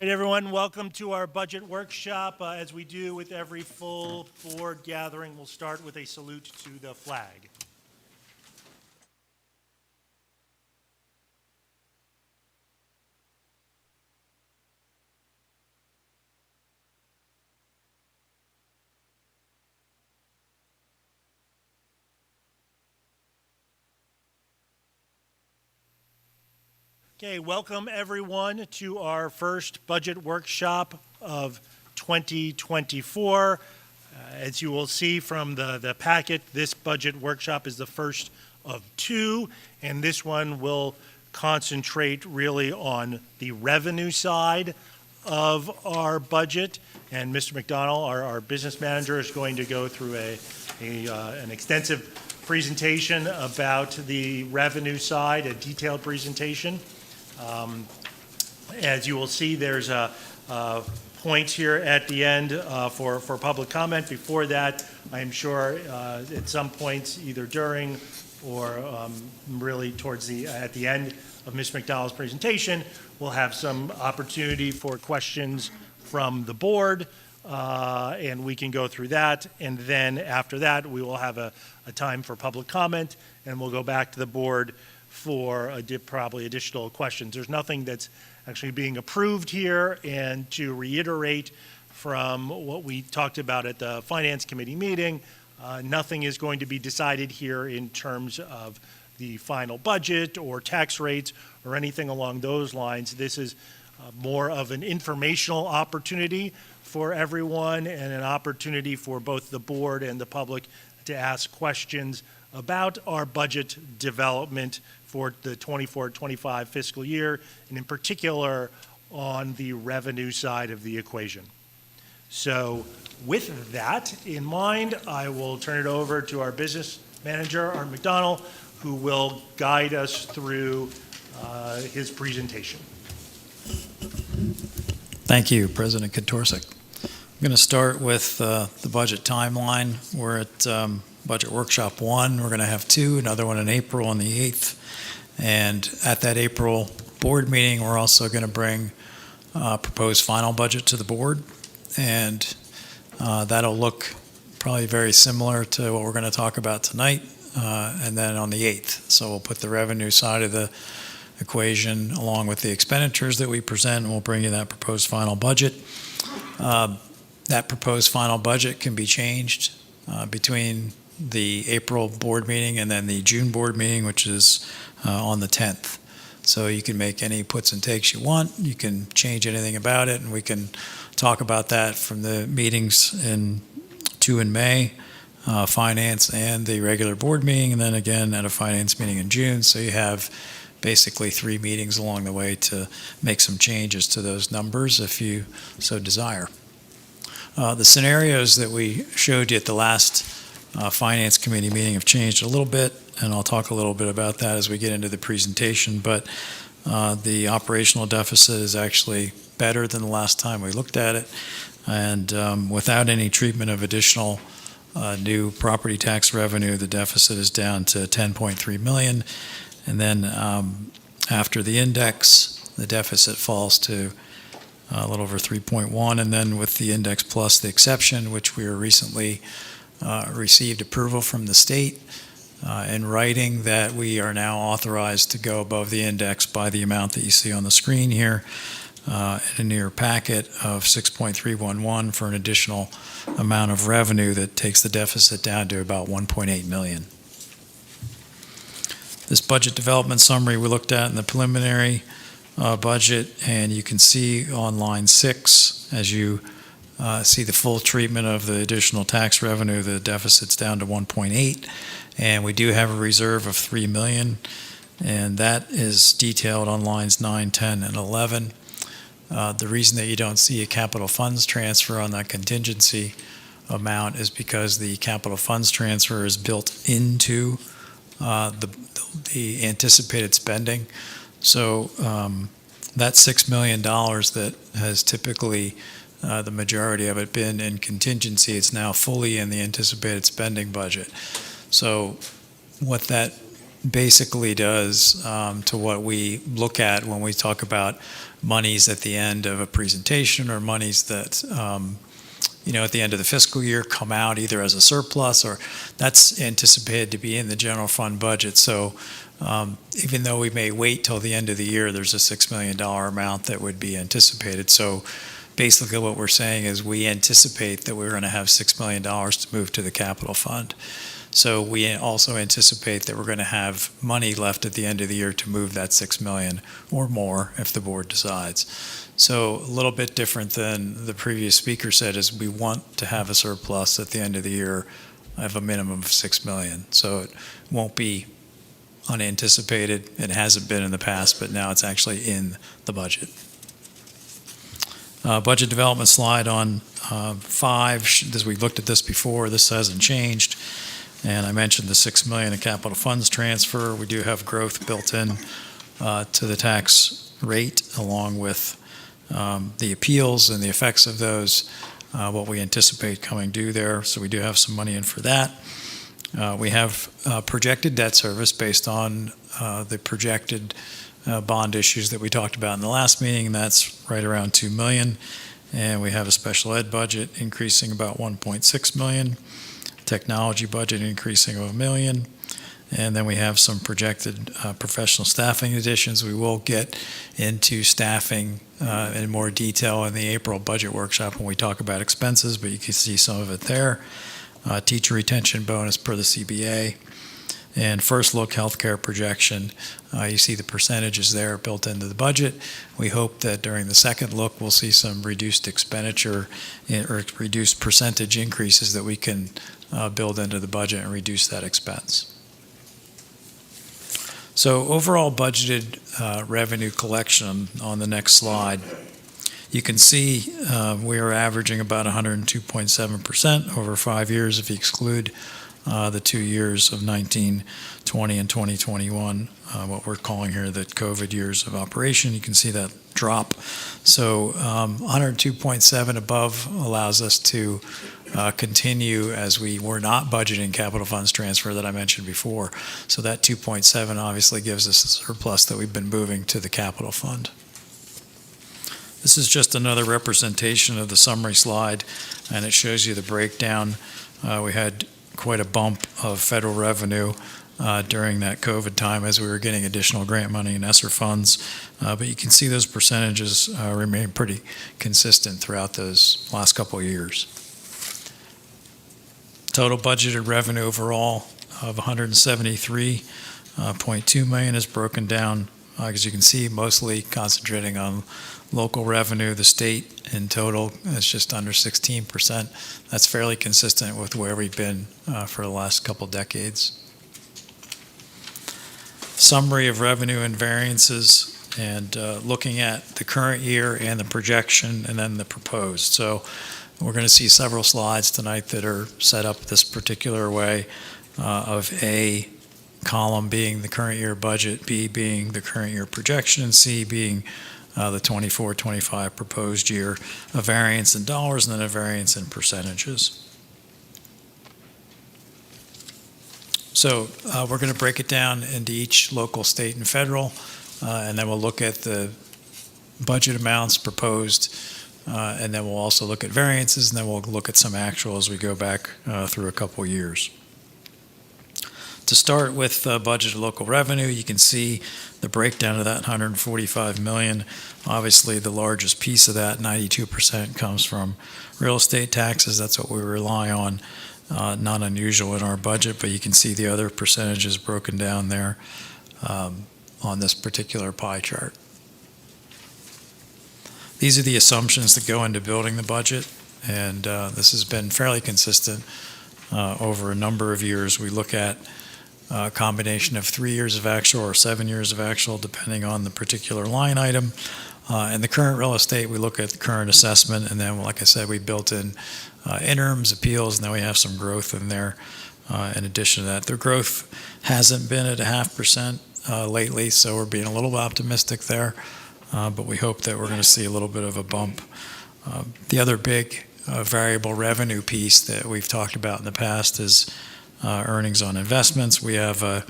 Hey everyone, welcome to our budget workshop. As we do with every full board gathering, we'll start with a salute to the flag. Okay, welcome everyone to our first budget workshop of 2024. As you will see from the packet, this budget workshop is the first of two, and this one will concentrate really on the revenue side of our budget. And Mr. McDonnell, our business manager, is going to go through an extensive presentation about the revenue side, a detailed presentation. As you will see, there's a point here at the end for public comment. Before that, I'm sure at some points, either during or really at the end of Ms. McDonnell's presentation, we'll have some opportunity for questions from the board, and we can go through that. And then after that, we will have a time for public comment, and we'll go back to the board for probably additional questions. There's nothing that's actually being approved here, and to reiterate from what we talked about at the Finance Committee meeting, nothing is going to be decided here in terms of the final budget or tax rates or anything along those lines. This is more of an informational opportunity for everyone and an opportunity for both the board and the public to ask questions about our budget development for the 24-25 fiscal year, and in particular on the revenue side of the equation. So with that in mind, I will turn it over to our business manager, Art McDonnell, who will guide us through his presentation. Thank you, President Katorsik. I'm going to start with the budget timeline. We're at Budget Workshop 1. We're going to have two, another one in April on the 8th. And at that April board meeting, we're also going to bring proposed final budget to the board. And that'll look probably very similar to what we're going to talk about tonight, and then on the 8th. So we'll put the revenue side of the equation along with the expenditures that we present, and we'll bring you that proposed final budget. That proposed final budget can be changed between the April board meeting and then the June board meeting, which is on the 10th. So you can make any puts and takes you want. You can change anything about it, and we can talk about that from the meetings in May, finance and the regular board meeting, and then again at a finance meeting in June. So you have basically 3 meetings along the way to make some changes to those numbers if you so desire. The scenarios that we showed you at the last Finance Committee meeting have changed a little bit, and I'll talk a little bit about that as we get into the presentation. But the operational deficit is actually better than the last time we looked at it, and without any treatment of additional new property tax revenue, the deficit is down to $10.3 million. And then after the index, the deficit falls to a little over 3.1, and then with the index plus the exception, which we recently received approval from the state in writing that we are now authorized to go above the index by the amount that you see on the screen here in your packet of 6.311 for an additional amount of revenue that takes the deficit down to about 1.8 million. This budget development summary we looked at in the preliminary budget, and you can see on line 6, as you see the full treatment of the additional tax revenue, the deficit's down to 1.8, and we do have a reserve of 3 million, and that is detailed on lines 9, 10, and 11. The reason that you don't see a capital funds transfer on that contingency amount is because the capital funds transfer is built into the anticipated spending. So that $6 million that has typically the majority of it been in contingency, it's now fully in the anticipated spending budget. So what that basically does to what we look at when we talk about monies at the end of a presentation, or monies that at the end of the fiscal year come out either as a surplus, or that's anticipated to be in the general fund budget. So even though we may wait till the end of the year, there's a $6 million amount that would be anticipated. So basically what we're saying is we anticipate that we're going to have $6 million to move to the capital fund. So we also anticipate that we're going to have money left at the end of the year to move that $6 million or more if the board decides. So a little bit different than the previous speaker said, is we want to have a surplus at the end of the year of a minimum of $6 million. So it won't be unanticipated. It hasn't been in the past, but now it's actually in the budget. Budget development slide on 5, as we looked at this before, this hasn't changed. And I mentioned the $6 million in capital funds transfer. We do have growth built in to the tax rate, along with the appeals and the effects of those, what we anticipate coming due there. So we do have some money in for that. We have projected debt service based on the projected bond issues that we talked about in the last meeting, and that's right around $2 million. And we have a special ed budget increasing about $1.6 million. Technology budget increasing of $1 million, and then we have some projected professional staffing additions. We will get into staffing in more detail in the April budget workshop when we talk about expenses, but you can see some of it there. Teacher retention bonus per the CBA, and first look healthcare projection. You see the percentages there built into the budget. We hope that during the second look we'll see some reduced expenditure or reduced percentage increases that we can build into the budget and reduce that expense. So overall budgeted revenue collection on the next slide, you can see we are averaging about 102.7% over 5 years if you exclude the 2 years of 1920 and 2021, what we're calling here the COVID years of operation. You can see that drop. So 102.7 above allows us to continue as we were not budgeting capital funds transfer that I mentioned before. So that 2.7 obviously gives us a surplus that we've been moving to the capital fund. This is just another representation of the summary slide, and it shows you the breakdown. We had quite a bump of federal revenue during that COVID time as we were getting additional grant money and ESSER funds. But you can see those percentages remain pretty consistent throughout those last couple of years. Total budgeted revenue overall of $173.2 million is broken down, as you can see, mostly concentrating on local revenue. The state in total is just under 16%. That's fairly consistent with where we've been for the last couple decades. Summary of revenue and variances, and looking at the current year and the projection and then the proposed. So we're going to see several slides tonight that are set up this particular way, of A column being the current year budget, B being the current year projection, and C being the 24-25 proposed year, a variance in dollars and then a variance in percentages. So we're going to break it down into each local, state, and federal, and then we'll look at the budget amounts proposed, and then we'll also look at variances, and then we'll look at some actual as we go back through a couple years. To start with budgeted local revenue, you can see the breakdown of that 145 million. Obviously, the largest piece of that, 92%, comes from real estate taxes. That's what we rely on. Not unusual in our budget, but you can see the other percentages broken down there on this particular pie chart. These are the assumptions that go into building the budget, and this has been fairly consistent over a number of years. We look at a combination of 3 years of actual or 7 years of actual, depending on the particular line item. In the current real estate, we look at the current assessment, and then, like I said, we built in interims, appeals, and then we have some growth in there. In addition to that, the growth hasn't been at 0.5% lately, so we're being a little optimistic there, but we hope that we're going to see a little bit of a bump. The other big variable revenue piece that we've talked about in the past is earnings on investments. We have a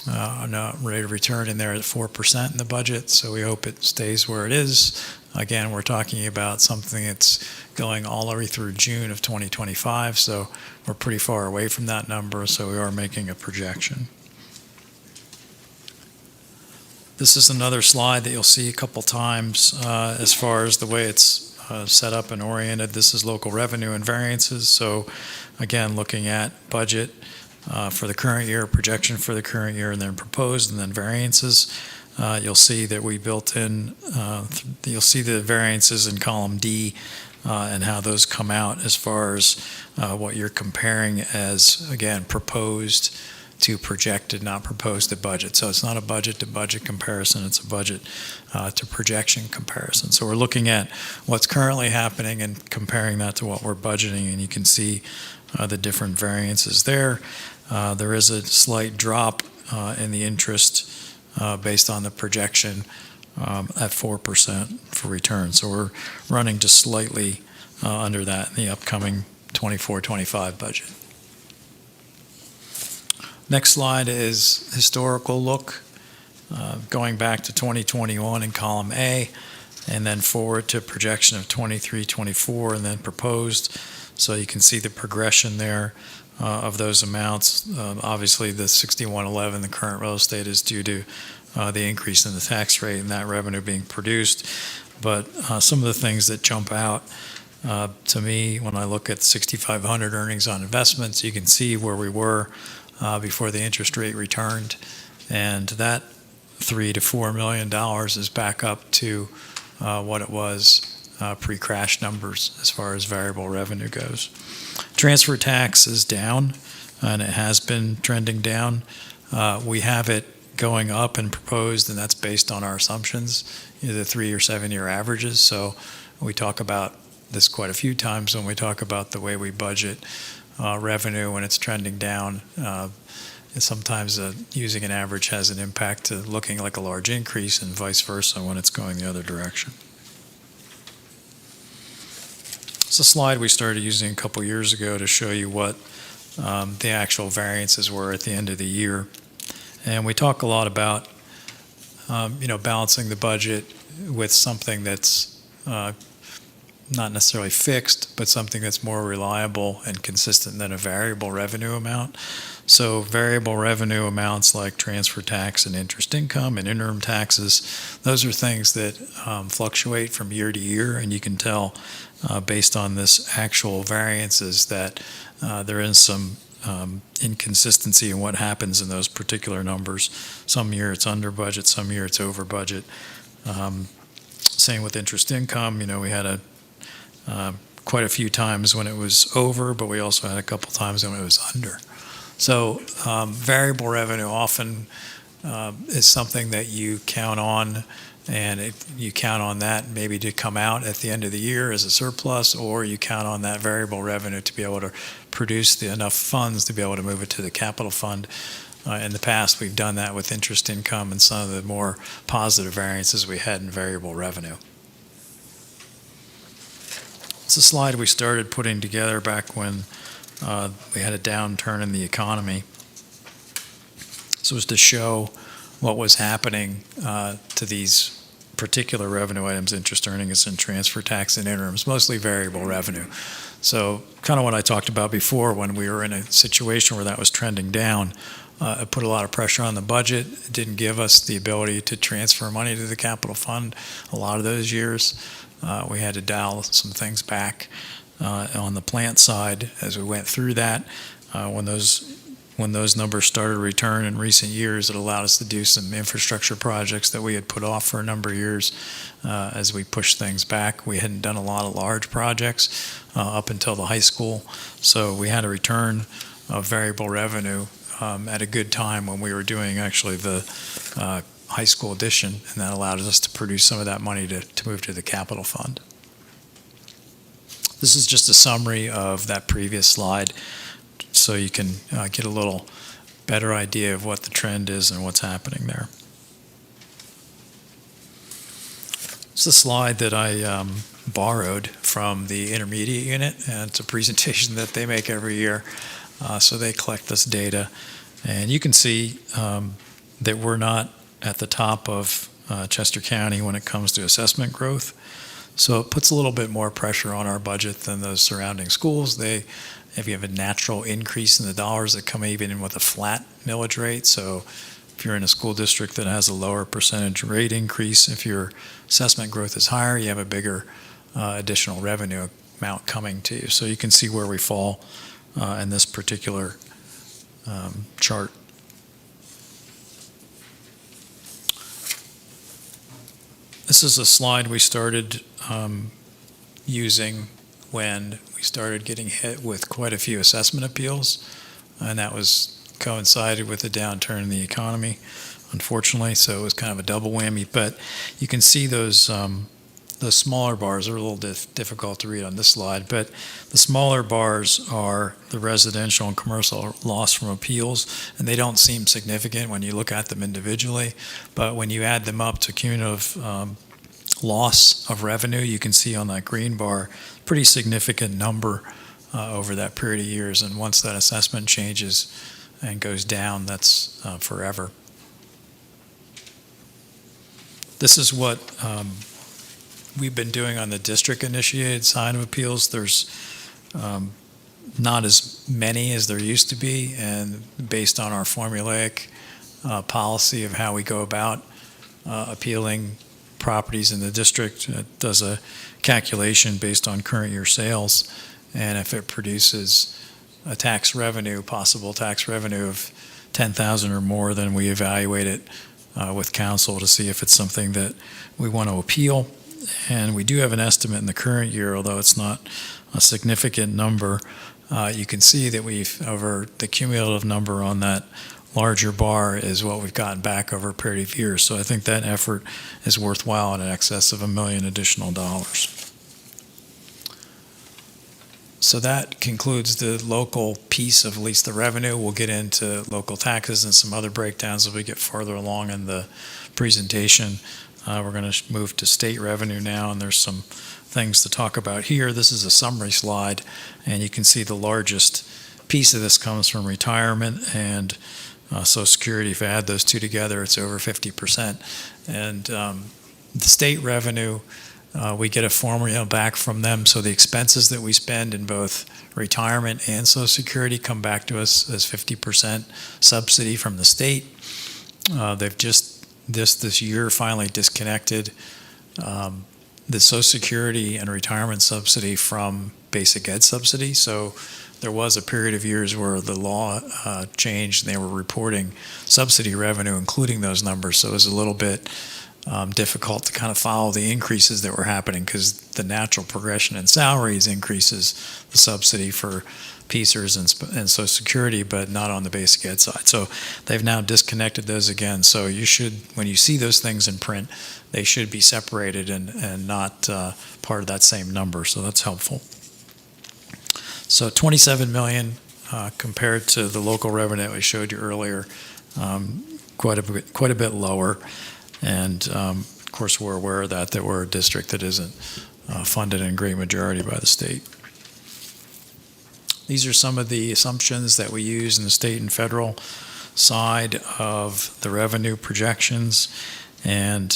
rate of return in there at 4% in the budget, so we hope it stays where it is. Again, we're talking about something that's going all the way through June of 2025, so we're pretty far away from that number, so we are making a projection. This is another slide that you'll see a couple times as far as the way it's set up and oriented. This is local revenue and variances, so again, looking at budget for the current year, projection for the current year, and then proposed, and then variances. You'll see that we built in, you'll see the variances in column D and how those come out as far as what you're comparing as, again, proposed to projected, not proposed to budget. So it's not a budget to budget comparison, it's a budget to projection comparison. So we're looking at what's currently happening and comparing that to what we're budgeting, and you can see the different variances there. There is a slight drop in the interest based on the projection at 4% for return. So we're running just slightly under that in the upcoming 24-25 budget. Next slide is historical look, going back to 2021 in column A, and then forward to projection of 23-24, and then proposed. So you can see the progression there of those amounts. Obviously, the 6111, the current real estate, is due to the increase in the tax rate and that revenue being produced. But some of the things that jump out to me when I look at 6,500 earnings on investments, you can see where we were before the interest rate returned, and that $3 to $4 million is back up to what it was pre-crash numbers as far as variable revenue goes. Transfer tax is down, and it has been trending down. We have it going up and proposed, and that's based on our assumptions, either 3 or 7 year averages. So we talk about this quite a few times when we talk about the way we budget revenue when it's trending down. And sometimes using an average has an impact to looking like a large increase, and vice versa when it's going the other direction. It's a slide we started using a couple years ago to show you what the actual variances were at the end of the year. And we talk a lot about balancing the budget with something that's not necessarily fixed, but something that's more reliable and consistent than a variable revenue amount. So variable revenue amounts like transfer tax and interest income and interim taxes, those are things that fluctuate from year to year, and you can tell based on this actual variances that there is some inconsistency in what happens in those particular numbers. Some year it's under budget, some year it's over budget. Same with interest income. We had quite a few times when it was over, but we also had a couple times when it was under. So variable revenue often is something that you count on, and you count on that maybe to come out at the end of the year as a surplus, or you count on that variable revenue to be able to produce enough funds to be able to move it to the capital fund. In the past, we've done that with interest income and some of the more positive variances we had in variable revenue. It's a slide we started putting together back when we had a downturn in the economy. This was to show what was happening to these particular revenue items: interest, earnings, and transfer tax and interims, mostly variable revenue. So kind of what I talked about before, when we were in a situation where that was trending down, it put a lot of pressure on the budget. It didn't give us the ability to transfer money to the capital fund a lot of those years. We had to dial some things back on the plant side as we went through that. When those numbers started to return in recent years, it allowed us to do some infrastructure projects that we had put off for a number of years as we pushed things back. We hadn't done a lot of large projects up until the high school, so we had a return of variable revenue at a good time when we were doing actually the high school addition, and that allowed us to produce some of that money to move to the capital fund. This is just a summary of that previous slide, so you can get a little better idea of what the trend is and what's happening there. It's a slide that I borrowed from the intermediate unit, and it's a presentation that they make every year. So they collect this data, and you can see that we're not at the top of Chester County when it comes to assessment growth. So it puts a little bit more pressure on our budget than those surrounding schools. If you have a natural increase in the dollars that come even in with a flat millage rate. So if you're in a school district that has a lower percentage rate increase, if your assessment growth is higher, you have a bigger additional revenue amount coming to you. So you can see where we fall in this particular chart. This is a slide we started using when we started getting hit with quite a few assessment appeals, and that was coincided with the downturn in the economy, unfortunately, so it was kind of a double whammy. But you can see those smaller bars are a little difficult to read on this slide, but the smaller bars are the residential and commercial loss from appeals, and they don't seem significant when you look at them individually, but when you add them up to cumulative loss of revenue, you can see on that green bar, pretty significant number over that period of years, and once that assessment changes and goes down, that's forever. This is what we've been doing on the district-initiated side of appeals. There's not as many as there used to be, and based on our formulaic policy of how we go about appealing properties in the district, it does a calculation based on current year sales, and if it produces a possible tax revenue of $10,000 or more, then we evaluate it with council to see if it's something that we want to appeal. And we do have an estimate in the current year, although it's not a significant number. You can see that over the cumulative number on that larger bar is what we've gotten back over a period of years. So I think that effort is worthwhile in excess of $1 million additional dollars. So that concludes the local piece of at least the revenue. We'll get into local taxes and some other breakdowns as we get farther along in the presentation. We're going to move to state revenue now, and there's some things to talk about here. This is a summary slide, and you can see the largest piece of this comes from retirement and Social Security. If I add those two together, it's over 50%. And the state revenue, we get a formula back from them, so the expenses that we spend in both retirement and Social Security come back to us as 50% subsidy from the state. They've just this year finally disconnected the Social Security and retirement subsidy from basic ed subsidy. So there was a period of years where the law changed and they were reporting subsidy revenue, including those numbers. So it was a little bit difficult to kind of follow the increases that were happening, because the natural progression in salaries increases the subsidy for PSERS and Social Security, but not on the basic ed side. So they've now disconnected those again. So you should, when you see those things in print, they should be separated and not part of that same number. So that's helpful. So 27 million compared to the local revenue I showed you earlier, quite a bit lower. And of course, we're aware of that we're a district that isn't funded in great majority by the state. These are some of the assumptions that we use in the state and federal side of the revenue projections. And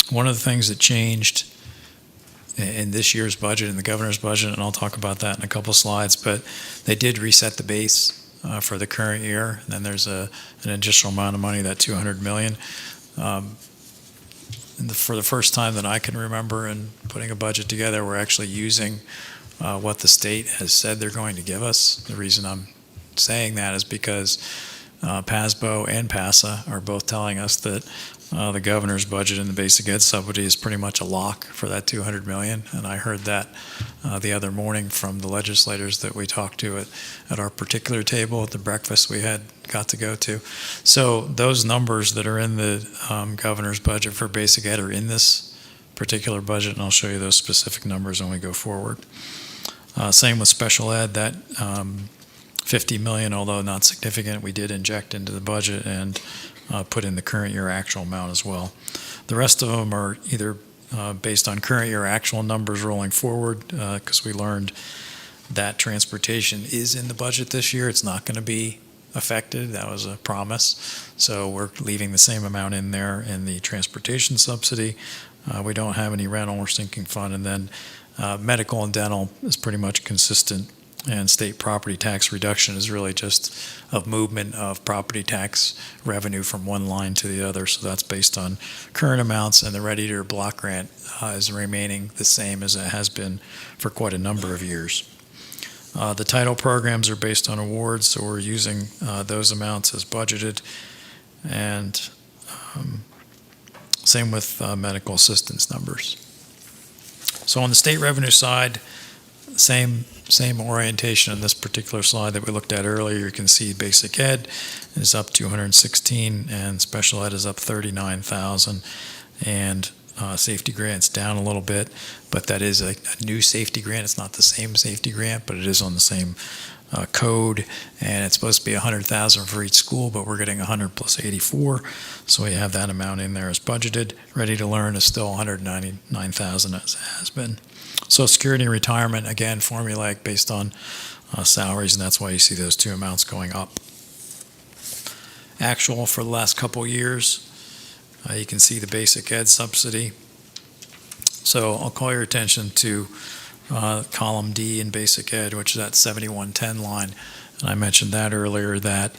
one of the things that changed in this year's budget, in the governor's budget, and I'll talk about that in a couple slides, but they did reset the base for the current year. And then there's an additional amount of money, that $200 million. For the first time that I can remember in putting a budget together, we're actually using what the state has said they're going to give us. The reason I'm saying that is because PASBO and PASA are both telling us that the governor's budget and the basic ed subsidy is pretty much a lock for that $200 million. And I heard that the other morning from the legislators that we talked to at our particular table at the breakfast we got to go to. So those numbers that are in the governor's budget for basic ed are in this particular budget, and I'll show you those specific numbers when we go forward. Same with special ed, that $50 million, although not significant, we did inject into the budget and put in the current year actual amount as well. The rest of them are either based on current year actual numbers rolling forward, because we learned that transportation is in the budget this year. It's not going to be affected. That was a promise. So we're leaving the same amount in there in the transportation subsidy. We don't have any rental or sinking fund. And then medical and dental is pretty much consistent. And state property tax reduction is really just a movement of property tax revenue from one line to the other. So that's based on current amounts, and the Red Eater block grant is remaining the same as it has been for quite a number of years. The title programs are based on awards, so we're using those amounts as budgeted. And same with medical assistance numbers. So on the state revenue side, same orientation in this particular slide that we looked at earlier. You can see basic ed is up 216 and special ed is up 39,000, and safety grants down a little bit, but that is a new safety grant. It's not the same safety grant, but it is on the same code, and it's supposed to be 100,000 for each school, but we're getting 100 plus 84, so we have that amount in there as budgeted. Ready to Learn is still 199,000 as it has been. Social Security and retirement, again, formulaic based on salaries, and that's why you see those two amounts going up. Actual for the last couple years, you can see the basic ed subsidy. So I'll call your attention to column D in basic ed, which is that 7110 line. And I mentioned that earlier, that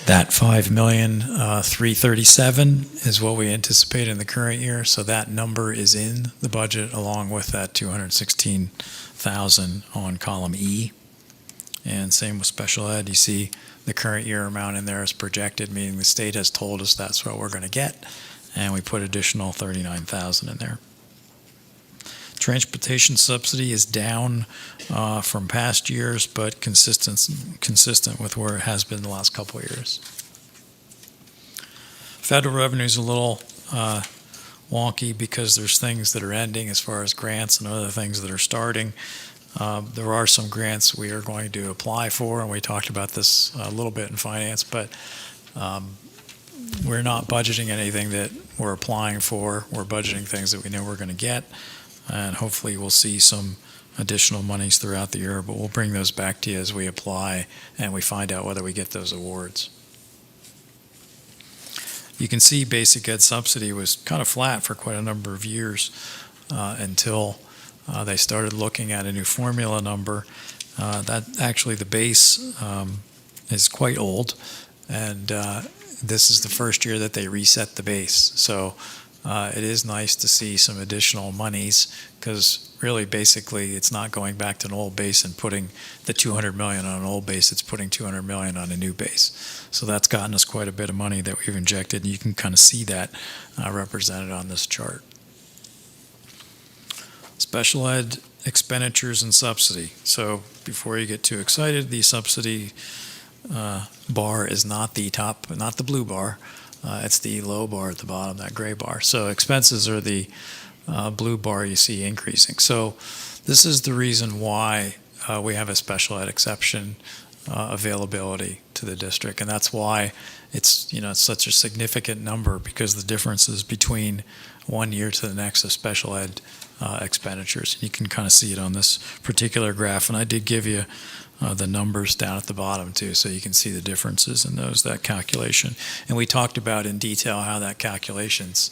$5,337,000 is what we anticipate in the current year. So that number is in the budget along with that $216,000 on column E. And same with special ed. You see the current year amount in there is projected, meaning the state has told us that's what we're going to get. And we put additional $39,000 in there. Transportation subsidy is down from past years, but consistent with where it has been the last couple of years. Federal revenue is a little wonky because there's things that are ending as far as grants and other things that are starting. There are some grants we are going to apply for, and we talked about this a little bit in finance, but we're not budgeting anything that we're applying for. We're budgeting things that we know we're going to get. And hopefully we'll see some additional monies throughout the year, but we'll bring those back to you as we apply and we find out whether we get those awards. You can see basic ed subsidy was kind of flat for quite a number of years until they started looking at a new formula number. That actually, the base is quite old, and this is the first year that they reset the base. So it is nice to see some additional monies, because really basically it's not going back to an old base and putting the $200 million on an old base. It's putting $200 million on a new base. So that's gotten us quite a bit of money that we've injected, and you can kind of see that represented on this chart. Special ed expenditures and subsidy. So before you get too excited, the subsidy bar is not the top, not the blue bar. It's the low bar at the bottom, that gray bar. So expenses are the blue bar you see increasing. So this is the reason why we have a special ed exception availability to the district, and that's why it's such a significant number, because the differences between one year to the next of special ed expenditures. You can kind of see it on this particular graph, and I did give you the numbers down at the bottom too, so you can see the differences in that calculation. And we talked about in detail how that calculation's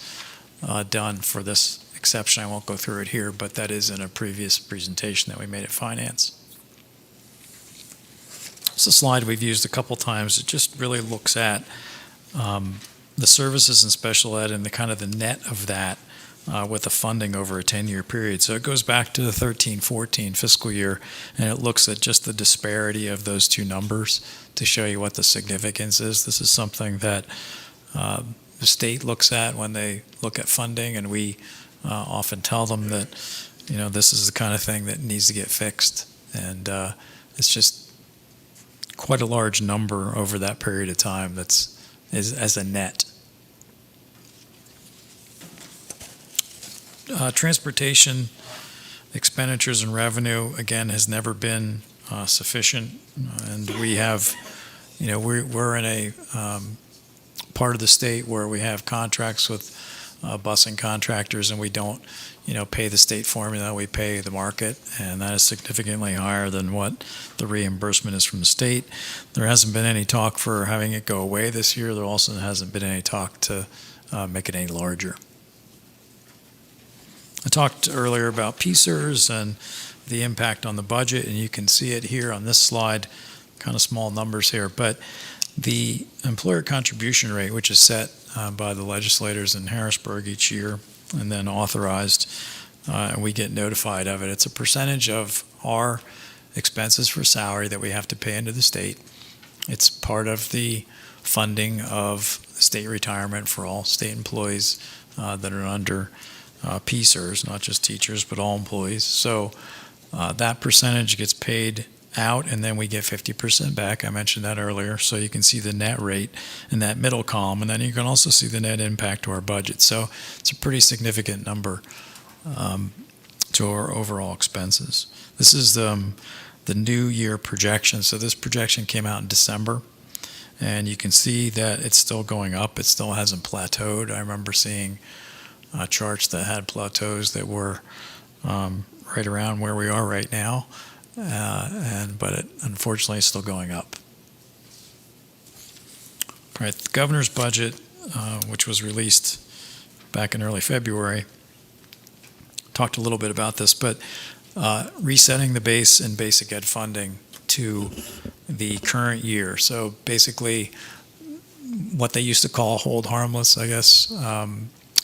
done for this exception. I won't go through it here, but that is in a previous presentation that we made at Finance. It's a slide we've used a couple times. It just really looks at the services in special ed and the kind of the net of that with the funding over a 10-year period. So it goes back to the 13-14 fiscal year, and it looks at just the disparity of those two numbers to show you what the significance is. This is something that the state looks at when they look at funding, and we often tell them that, this is the kind of thing that needs to get fixed. And it's just quite a large number over that period of time is as a net. Transportation expenditures and revenue, again, has never been sufficient. And we have, we're in a part of the state where we have contracts with busing contractors, and we don't, pay the state formula, we pay the market, and that is significantly higher than what the reimbursement is from the state. There hasn't been any talk for having it go away this year. There also hasn't been any talk to make it any larger. I talked earlier about PSERS and the impact on the budget, and you can see it here on this slide, kind of small numbers here, but the employer contribution rate, which is set by the legislators in Harrisburg each year and then authorized, and we get notified of it. It's a percentage of our expenses for salary that we have to pay into the state. It's part of the funding of state retirement for all state employees that are under PSERS, not just teachers, but all employees. So that percentage gets paid out, and then we get 50% back. I mentioned that earlier. So you can see the net rate in that middle column, and then you can also see the net impact to our budget. So it's a pretty significant number to our overall expenses. This is the new year projection. So this projection came out in December, and you can see that it's still going up. It still hasn't plateaued. I remember seeing charts that had plateaus that were right around where we are right now, but it unfortunately is still going up. All right, the governor's budget, which was released back in early February, talked a little bit about this, but resetting the base in basic ed funding to the current year. So basically, what they used to call hold harmless, I guess,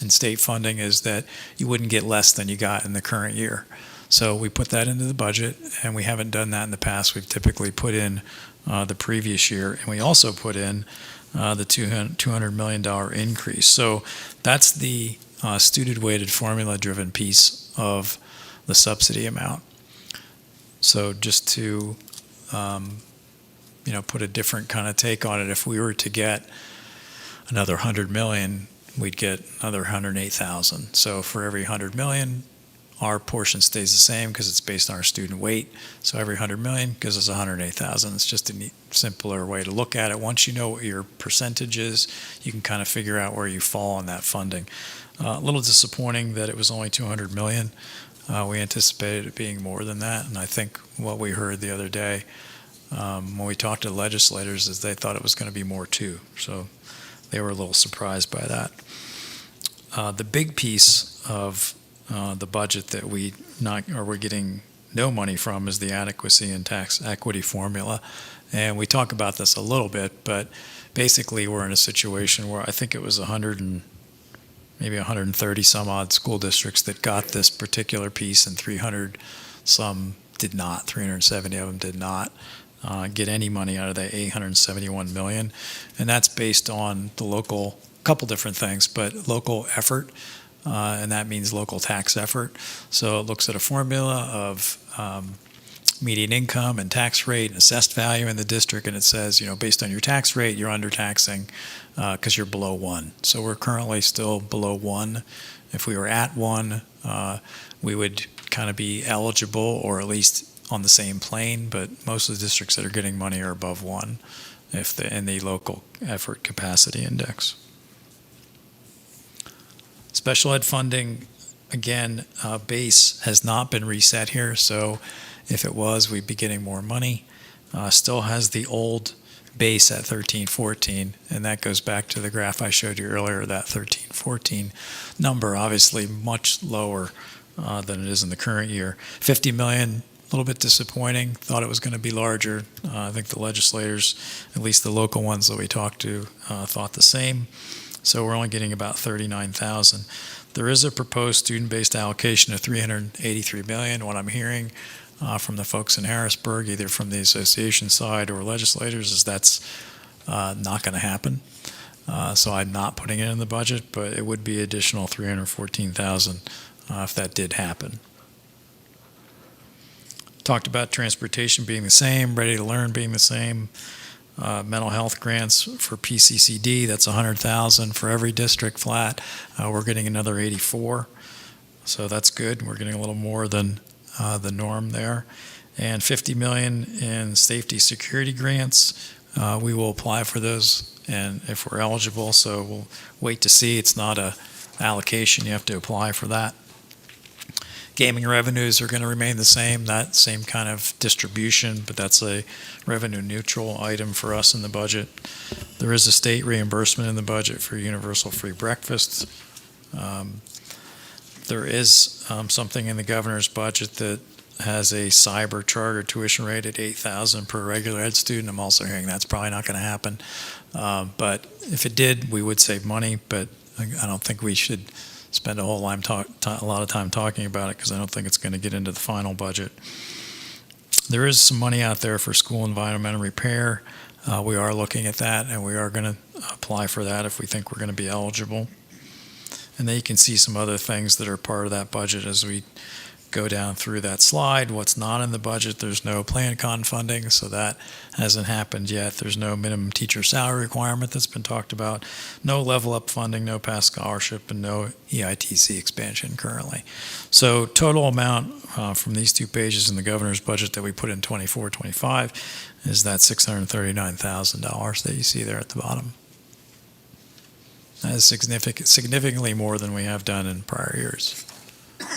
in state funding is that you wouldn't get less than you got in the current year. So we put that into the budget, and we haven't done that in the past. We've typically put in the previous year, and we also put in the $200 million increase. So that's the student-weighted formula-driven piece of the subsidy amount. So just to put a different kind of take on it, if we were to get another 100 million, we'd get another 108,000. So for every 100 million, our portion stays the same because it's based on our student weight. So every 100 million gives us 108,000. It's just a neat, simpler way to look at it. Once you know what your percentage is, you can kind of figure out where you fall on that funding. A little disappointing that it was only 200 million. We anticipated it being more than that, and I think what we heard the other day when we talked to legislators is they thought it was going to be more too. So they were a little surprised by that. The big piece of the budget that we're getting no money from is the adequacy and tax equity formula. And we talk about this a little bit, but basically we're in a situation where I think it was 130 some odd school districts that got this particular piece, and 300 some did not. 370 of them did not get any money out of that 871 million. And that's based on the local, couple different things, but local effort. And that means local tax effort. So it looks at a formula of median income and tax rate and assessed value in the district, and it says, based on your tax rate, you're undertaxing because you're below 1. So we're currently still below 1. If we were at 1, we would kind of be eligible or at least on the same plane, but most of the districts that are getting money are above 1 in the local effort capacity index. Special ed funding, again, base has not been reset here, so if it was, we'd be getting more money. Still has the old base at 1314, and that goes back to the graph I showed you earlier, that 1314 number, obviously much lower than it is in the current year. 50 million, a little bit disappointing. Thought it was going to be larger. I think the legislators, at least the local ones that we talked to, thought the same. So we're only getting about 39,000. There is a proposed student-based allocation of 383 million. What I'm hearing from the folks in Harrisburg, either from the association side or legislators, is that's not going to happen. So I'm not putting it in the budget, but it would be additional 314,000 if that did happen. Talked about transportation being the same, Ready to Learn being the same. Mental health grants for PCCD, that's 100,000 for every district flat. We're getting another 84, so that's good. We're getting a little more than the norm there. And 50 million in safety security grants. We will apply for those and if we're eligible, so we'll wait to see. It's not a allocation, you have to apply for that. Gaming revenues are going to remain the same, that same kind of distribution, but that's a revenue neutral item for us in the budget. There is a state reimbursement in the budget for universal free breakfast. There is something in the governor's budget that has a cyber charter tuition rate at $8,000 per regular ed student. I'm also hearing that's probably not going to happen. But if it did, we would save money, but I don't think we should spend a whole lot of time talking about it because I don't think it's going to get into the final budget. There is some money out there for school environmental repair. We are looking at that, and we are going to apply for that if we think we're going to be eligible. And then you can see some other things that are part of that budget as we go down through that slide. What's not in the budget, there's no PlanCon funding, so that hasn't happened yet. There's no minimum teacher salary requirement that's been talked about, no level up funding, no past scholarship, and no EITC expansion currently. So total amount from these two pages in the governor's budget that we put in 24-25 is that $639,000 that you see there at the bottom. That is significantly more than we have done in prior years.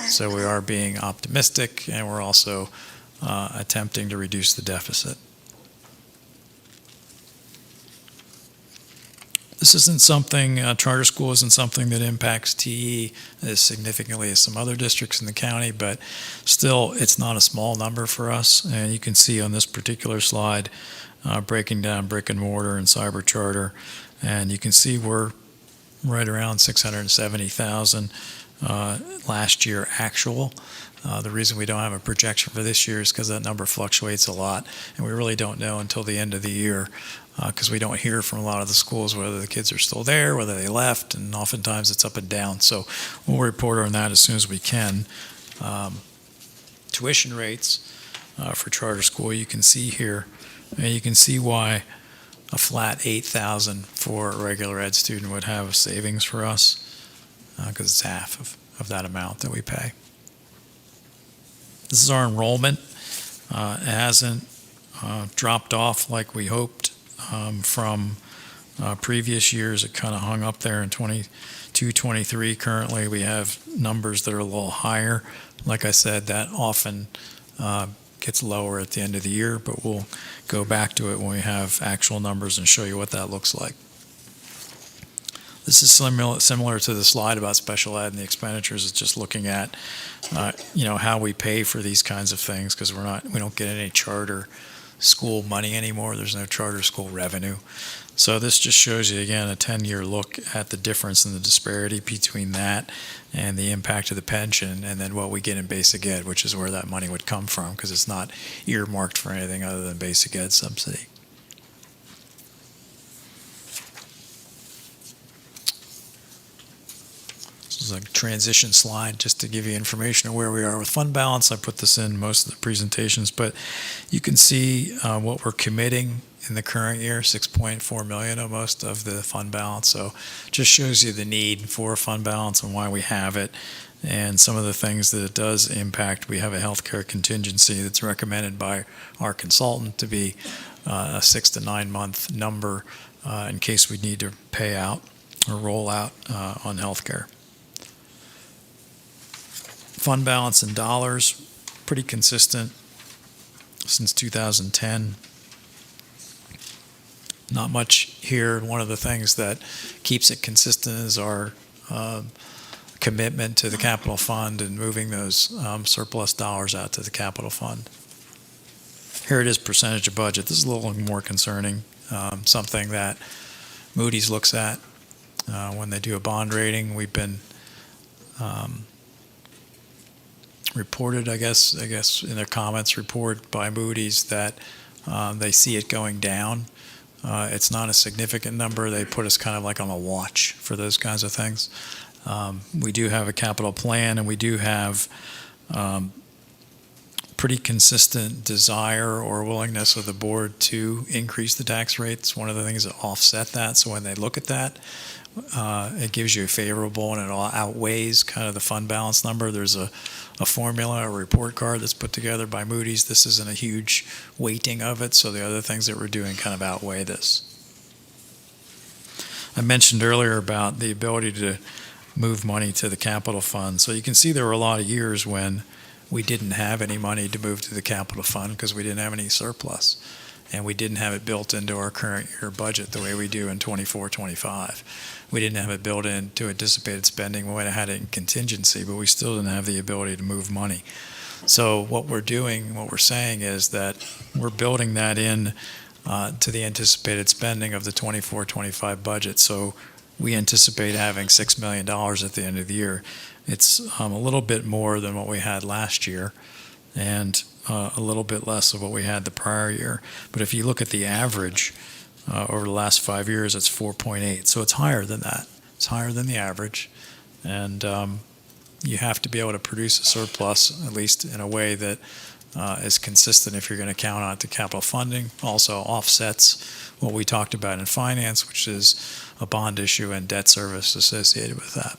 So we are being optimistic, and we're also attempting to reduce the deficit. This isn't something, charter school isn't something that impacts TE as significantly as some other districts in the county, but still it's not a small number for us. And you can see on this particular slide, breaking down brick and mortar and cyber charter, and you can see we're right around 670,000 last year actual. The reason we don't have a projection for this year is because that number fluctuates a lot, and we really don't know until the end of the year because we don't hear from a lot of the schools whether the kids are still there, whether they left, and oftentimes it's up and down. So we'll report on that as soon as we can. Tuition rates for charter school, you can see here, and you can see why a flat 8,000 for a regular ed student would have a savings for us because it's half of that amount that we pay. This is our enrollment. It hasn't dropped off like we hoped from previous years. It kind of hung up there in 22, 23. Currently, we have numbers that are a little higher. Like I said, that often gets lower at the end of the year, but we'll go back to it when we have actual numbers and show you what that looks like. This is similar to the slide about special ed and the expenditures. It's just looking at, how we pay for these kinds of things because we don't get any charter school money anymore. There's no charter school revenue. So this just shows you, again, a 10-year look at the difference in the disparity between that and the impact of the pension and then what we get in basic ed, which is where that money would come from because it's not earmarked for anything other than basic ed subsidy. This is a transition slide just to give you information of where we are with fund balance. I put this in most of the presentations, but you can see what we're committing in the current year, $6.4 million almost of the fund balance. So just shows you the need for fund balance and why we have it and some of the things that it does impact. We have a healthcare contingency that's recommended by our consultant to be a 6 to 9 month number in case we need to pay out or roll out on healthcare. Fund balance in dollars, pretty consistent since 2010. Not much here. One of the things that keeps it consistent is our commitment to the capital fund and moving those surplus dollars out to the capital fund. Here it is, percentage of budget. This is a little more concerning, something that Moody's looks at when they do a bond rating. We've been reported, I guess in their comments report by Moody's that they see it going down. It's not a significant number. They put us kind of like on a watch for those kinds of things. We do have a capital plan, and we do have pretty consistent desire or willingness of the board to increase the tax rates. One of the things that offset that, so when they look at that, it gives you a favorable and it all outweighs kind of the fund balance number. There's a formula, a report card that's put together by Moody's. This isn't a huge weighting of it, so the other things that we're doing kind of outweigh this. I mentioned earlier about the ability to move money to the capital fund. So you can see there were a lot of years when we didn't have any money to move to the capital fund because we didn't have any surplus. And we didn't have it built into our current year budget the way we do in 24-25. We didn't have it built into anticipated spending. We might have had it in contingency, but we still didn't have the ability to move money. So what we're doing, what we're saying is that we're building that in to the anticipated spending of the 24-25 budget. So we anticipate having $6 million at the end of the year. It's a little bit more than what we had last year, and a little bit less of what we had the prior year. But if you look at the average over the last 5 years, it's 4.8. So it's higher than that. It's higher than the average. And you have to be able to produce a surplus, at least in a way that is consistent if you're going to count on it to capital funding. Also offsets what we talked about in finance, which is a bond issue and debt service associated with that.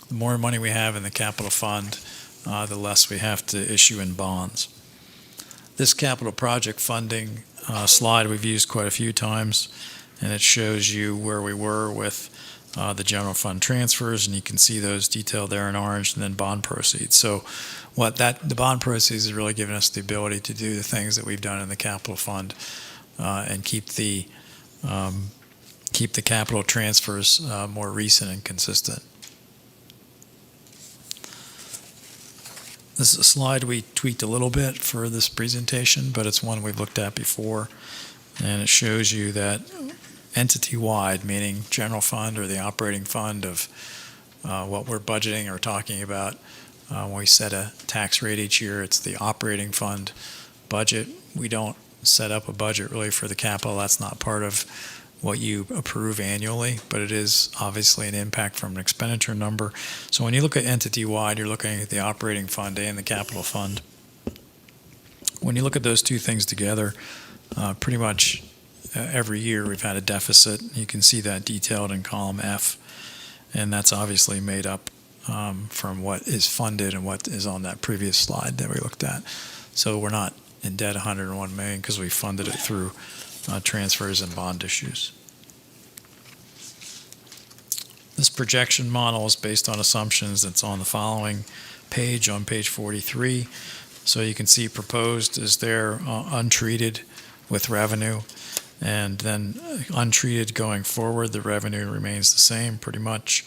The more money we have in the capital fund, the less we have to issue in bonds. This capital project funding slide we've used quite a few times, and it shows you where we were with the general fund transfers, and you can see those detailed there in orange, and then bond proceeds. So the bond proceeds is really giving us the ability to do the things that we've done in the capital fund and keep the capital transfers more recent and consistent. This is a slide we tweaked a little bit for this presentation, but it's one we've looked at before, and it shows you that entity-wide, meaning general fund or the operating fund of what we're budgeting or talking about. When we set a tax rate each year, it's the operating fund budget. We don't set up a budget really for the capital. That's not part of what you approve annually, but it is obviously an impact from an expenditure number. So when you look at entity-wide, you're looking at the operating fund and the capital fund. When you look at those two things together, pretty much every year we've had a deficit. You can see that detailed in column F, and that's obviously made up from what is funded and what is on that previous slide that we looked at. So we're not in debt $101 million because we funded it through transfers and bond issues. This projection model is based on assumptions that's on the following page, on page 43. So you can see proposed is there untreated with revenue, and then untreated going forward, the revenue remains the same pretty much,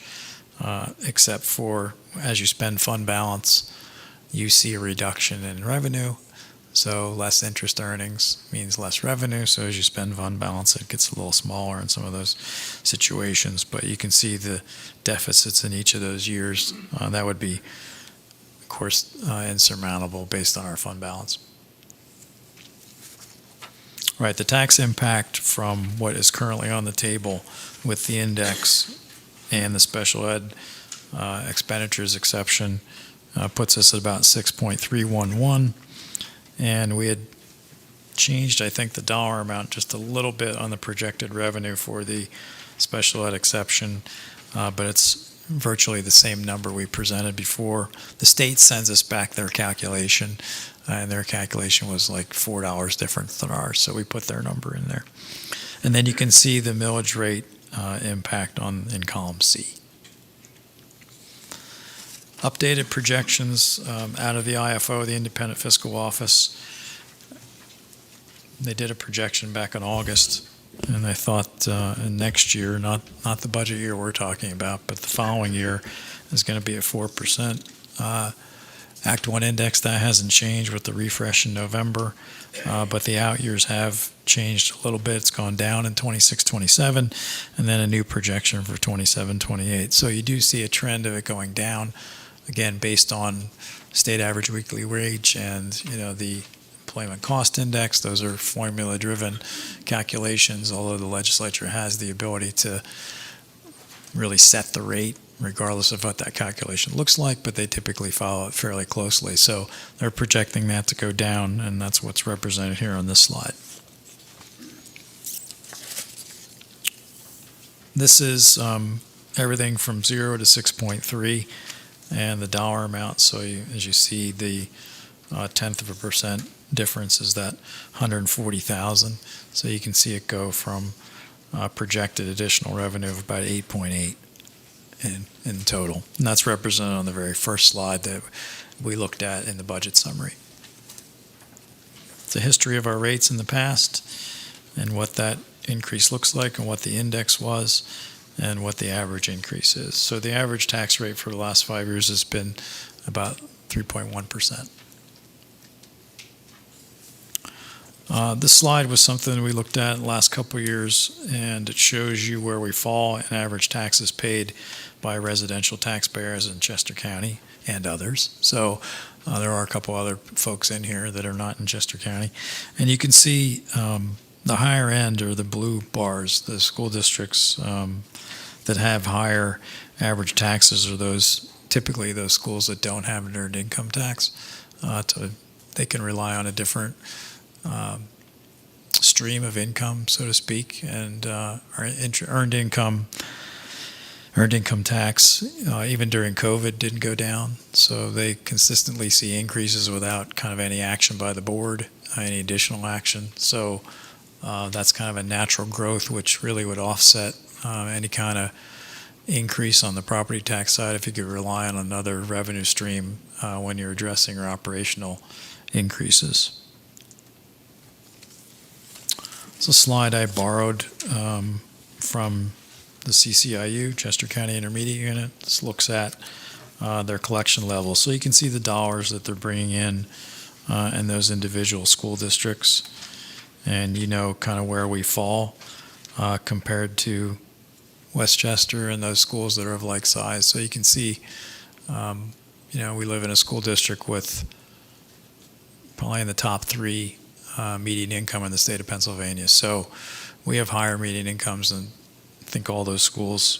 except for as you spend fund balance, you see a reduction in revenue. So less interest earnings means less revenue. So as you spend fund balance, it gets a little smaller in some of those situations. But you can see the deficits in each of those years. That would be, of course, insurmountable based on our fund balance. Right, the tax impact from what is currently on the table with the index and the special ed expenditures exception puts us at about 6.311. And we had changed, I think, the dollar amount just a little bit on the projected revenue for the special ed exception, but it's virtually the same number we presented before. The state sends us back their calculation, and their calculation was like $4 different than ours, so we put their number in there. And then you can see the millage rate impact in column C. Updated projections out of the IFO, the Independent Fiscal Office. They did a projection back in August, and they thought in next year, not the budget year we're talking about, but the following year is going to be at 4%. Act 1 index, that hasn't changed with the refresh in November, but the out years have changed a little bit. It's gone down in 26-27, and then a new projection for 27-28. So you do see a trend of it going down, again, based on state average weekly wage and, the employment cost index. Those are formula-driven calculations, although the legislature has the ability to really set the rate regardless of what that calculation looks like, but they typically follow it fairly closely. So they're projecting that to go down, and that's what's represented here on this slide. This is everything from 0 to 6.3, and the dollar amount. So as you see, the 0.1% difference is that 140,000. So you can see it go from projected additional revenue of about 8.8 in total. And that's represented on the very first slide that we looked at in the budget summary. It's a history of our rates in the past and what that increase looks like and what the index was and what the average increase is. So the average tax rate for the last 5 years has been about 3.1%. This slide was something we looked at in the last couple of years, and it shows you where we fall in average taxes paid by residential taxpayers in Chester County and others. So there are a couple other folks in here that are not in Chester County. And you can see the higher end, or the blue bars, the school districts that have higher average taxes are typically those schools that don't have an earned income tax. They can rely on a different stream of income, so to speak, and our earned income tax, even during COVID, didn't go down. So they consistently see increases without kind of any action by the board, any additional action. So that's kind of a natural growth, which really would offset any kind of increase on the property tax side if you could rely on another revenue stream when you're addressing your operational increases. It's a slide I borrowed from the CCIU, Chester County Intermediate Unit. This looks at their collection levels. So you can see the dollars that they're bringing in those individual school districts, and you know kind of where we fall compared to Westchester and those schools that are of like size. So you can see, we live in a school district with probably in the top 3 median income in the state of Pennsylvania. So we have higher median incomes than I think all those schools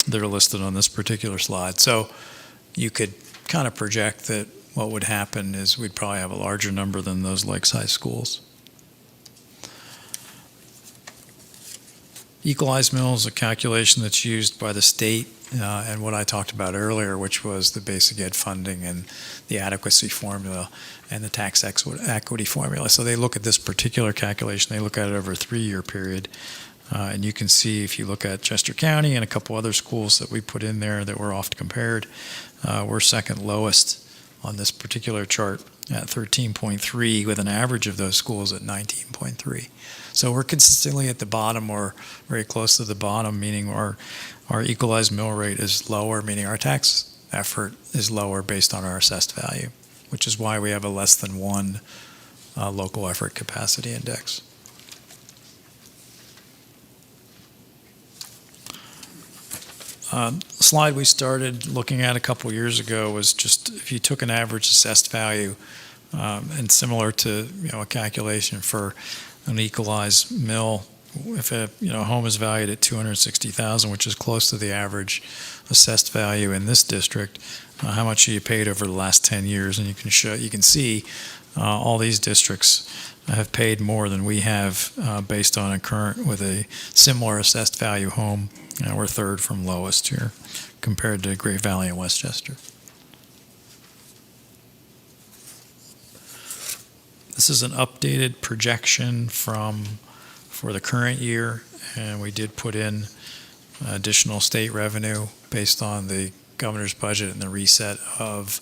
that are listed on this particular slide. So you could kind of project that what would happen is we'd probably have a larger number than those like-sized schools. Equalized mill is a calculation that's used by the state and what I talked about earlier, which was the basic ed funding and the adequacy formula and the tax equity formula. So they look at this particular calculation, they look at it over a 3-year period. And you can see if you look at Chester County and a couple other schools that we put in there that were oft compared, we're second lowest on this particular chart at 13.3 with an average of those schools at 19.3. So we're consistently at the bottom or very close to the bottom, meaning our equalized mill rate is lower, meaning our tax effort is lower based on our assessed value, which is why we have a less than 1 local effort capacity index. Slide we started looking at a couple years ago was just if you took an average assessed value and similar to a calculation for an equalized mill, if a home is valued at $260,000, which is close to the average assessed value in this district, how much you paid over the last 10 years, and you can see all these districts have paid more than we have based on a current with a similar assessed value home. We're third from lowest here compared to Great Valley and Westchester. This is an updated projection for the current year, and we did put in additional state revenue based on the governor's budget and the reset of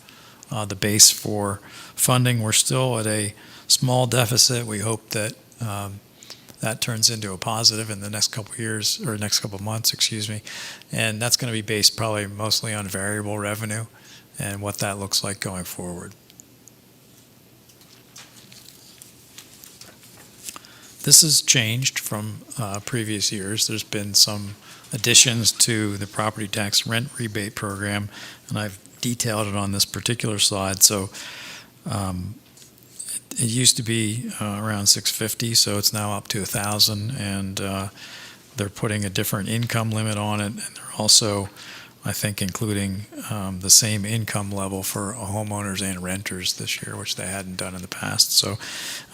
the base for funding. We're still at a small deficit. We hope that that turns into a positive in the next couple of years, or next couple of months, and that's going to be based probably mostly on variable revenue and what that looks like going forward. This has changed from previous years. There's been some additions to the property tax rent rebate program, and I've detailed it on this particular slide. So it used to be around $650, so it's now up to $1,000, and they're putting a different income limit on it, and they're also, I think, including the same income level for homeowners and renters this year, which they hadn't done in the past. So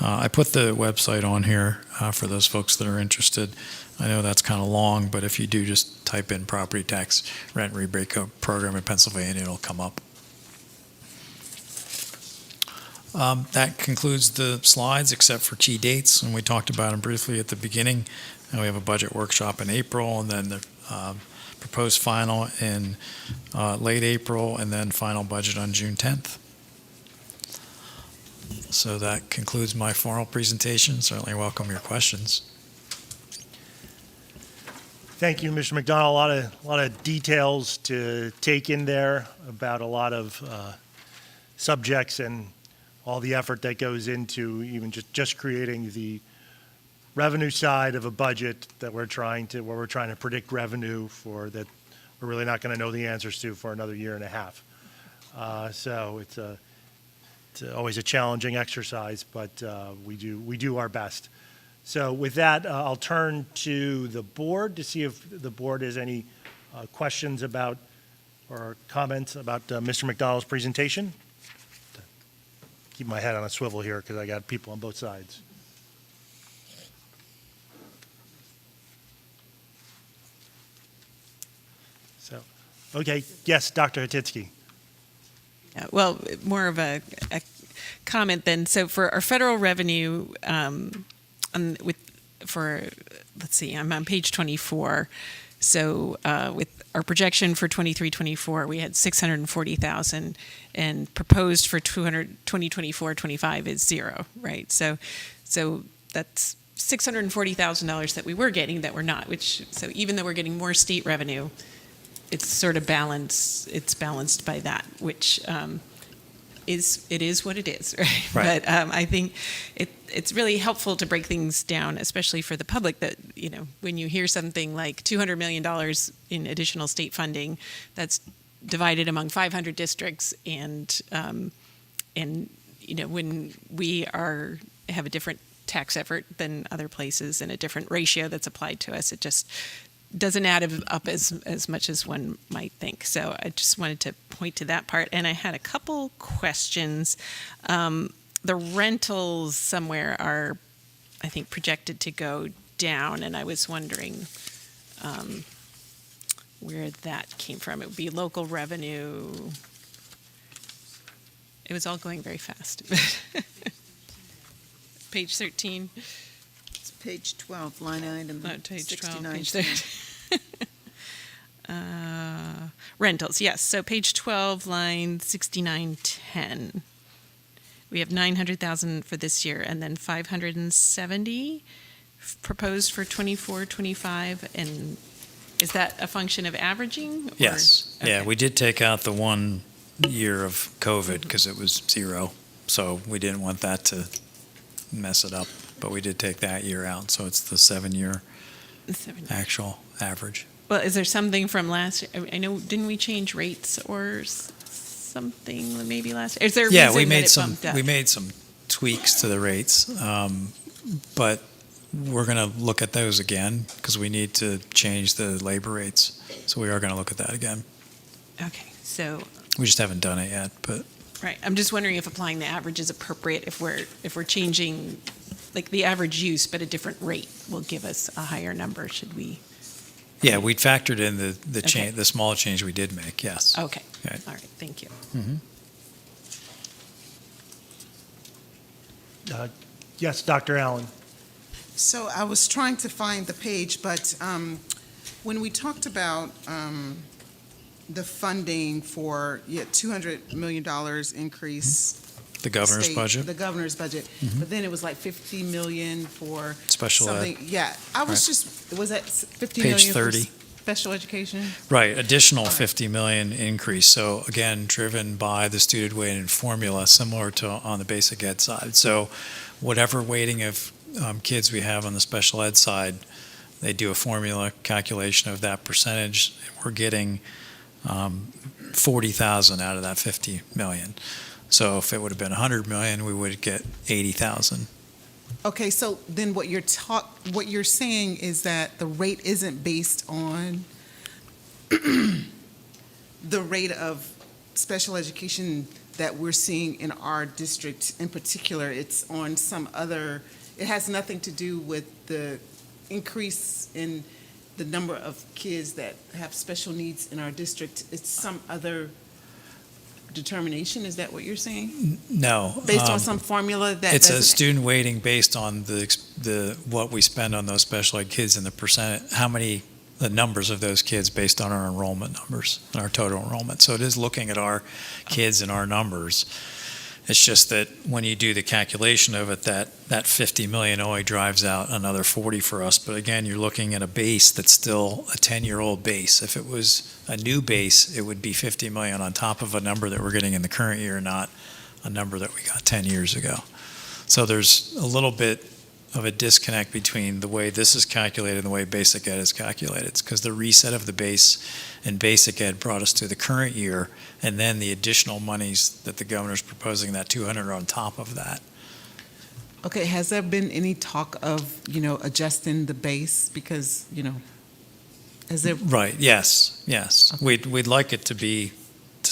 I put the website on here for those folks that are interested. I know that's kind of long, but if you do just type in property tax rent rebate program in Pennsylvania, it'll come up. That concludes the slides except for key dates, and we talked about them briefly at the beginning. and we have a budget workshop in April, and then the proposed final in late April, and then final budget on June 10th. So that concludes my formal presentation. Certainly welcome your questions. Thank you, Mr. McDonald. A lot of details to take in there about a lot of subjects and all the effort that goes into even just creating the revenue side of a budget that where we're trying to predict revenue for that we're really not going to know the answers to for another year and a half. So it's always a challenging exercise, but we do our best. So with that, I'll turn to the board to see if the board has any questions about or comments about Mr. McDonald's presentation. Keep my head on a swivel here because I got people on both sides. So, okay, yes, Dr. Hatitsky. Well, more of a comment then. So for our federal revenue, let's see, I'm on page 24. So with our projection for 23-24, we had 640,000, and proposed for 2024-25 is zero, right? So that's $640,000 that we were getting that we're not. So even though we're getting more state revenue, it's sort of balanced. It's balanced by that, which is what it is, right? Right. But I think it's really helpful to break things down, especially for the public. That when you hear something like $200 million in additional state funding, that's divided among 500 districts, and when we have a different tax effort than other places and a different ratio that's applied to us, it just doesn't add up as much as one might think. So I just wanted to point to that part. And I had a couple questions. The rentals somewhere are, I think, projected to go down, and I was wondering where that came from. It would be local revenue. It was all going very fast. Page 13. Page 12, line item Page 12, 69. page 13. Rentals, yes. So page 12, line 6910. We have 900,000 for this year, and then 570 proposed for 24-25. And is that a function of averaging? Yes. Okay. Yeah, we did take out the 1 year of COVID because it was zero. So we didn't want that to mess it up. But we did take that year out. So it's the 7-year actual average. Well, is there something from last year? I know, didn't we change rates or something maybe last year? Is there a Yeah, reason we that made it some bumped up? we made some tweaks to the rates, but we're going to look at those again because we need to change the labor rates. So we are going to look at that again. Okay, so We just haven't done it yet, but right. I'm just wondering if applying the average is appropriate if we're changing like the average use, but a different rate will give us a higher number. Should we? yeah, we factored in the Okay. change, the small change we did make. Yes. Okay. Okay. All right. Thank you. Yes, Dr. Allen. So I was trying to find the page, but when we talked about the funding for $200 million increase. The governor's state- budget. The governor's budget, but then it was like 50 million for Special ed. something. Yeah, I was Right. was that 50 Page million 30. for special education? Right, additional All right. 50 million increase. So again, driven by the student weighted formula, similar to on the basic ed side. So whatever weighting of kids we have on the special ed side, they do a formula calculation of that percentage. We're getting 40,000 out of that 50 million. So if it would have been 100 million, we would get 80,000. Okay, so then what you're saying is that the rate isn't based on the rate of special education that we're seeing in our district in particular. It's on some other, it has nothing to do with the increase in the number of kids that have special needs in our district. It's some other determination? Is that what you're saying? No. Based on some formula that It's a doesn't? student weighting based on what we spend on those special ed kids and the percent, the numbers of those kids based on our enrollment numbers and our total enrollment. So it is looking at our kids and our numbers. It's just that when you do the calculation of it, that 50 million only drives out another 40 for us. But again, you're looking at a base that's still a 10-year-old base. If it was a new base, it would be 50 million on top of a number that we're getting in the current year, not a number that we got 10 years ago. So there's a little bit of a disconnect between the way this is calculated and the way basic ed is calculated. It's because the reset of the base in basic ed brought us to the current year, and then the additional monies that the governor's proposing, that 200 on top of that. Okay, has there been any talk of, adjusting the base? Because, has there, Right, yes. We'd like it to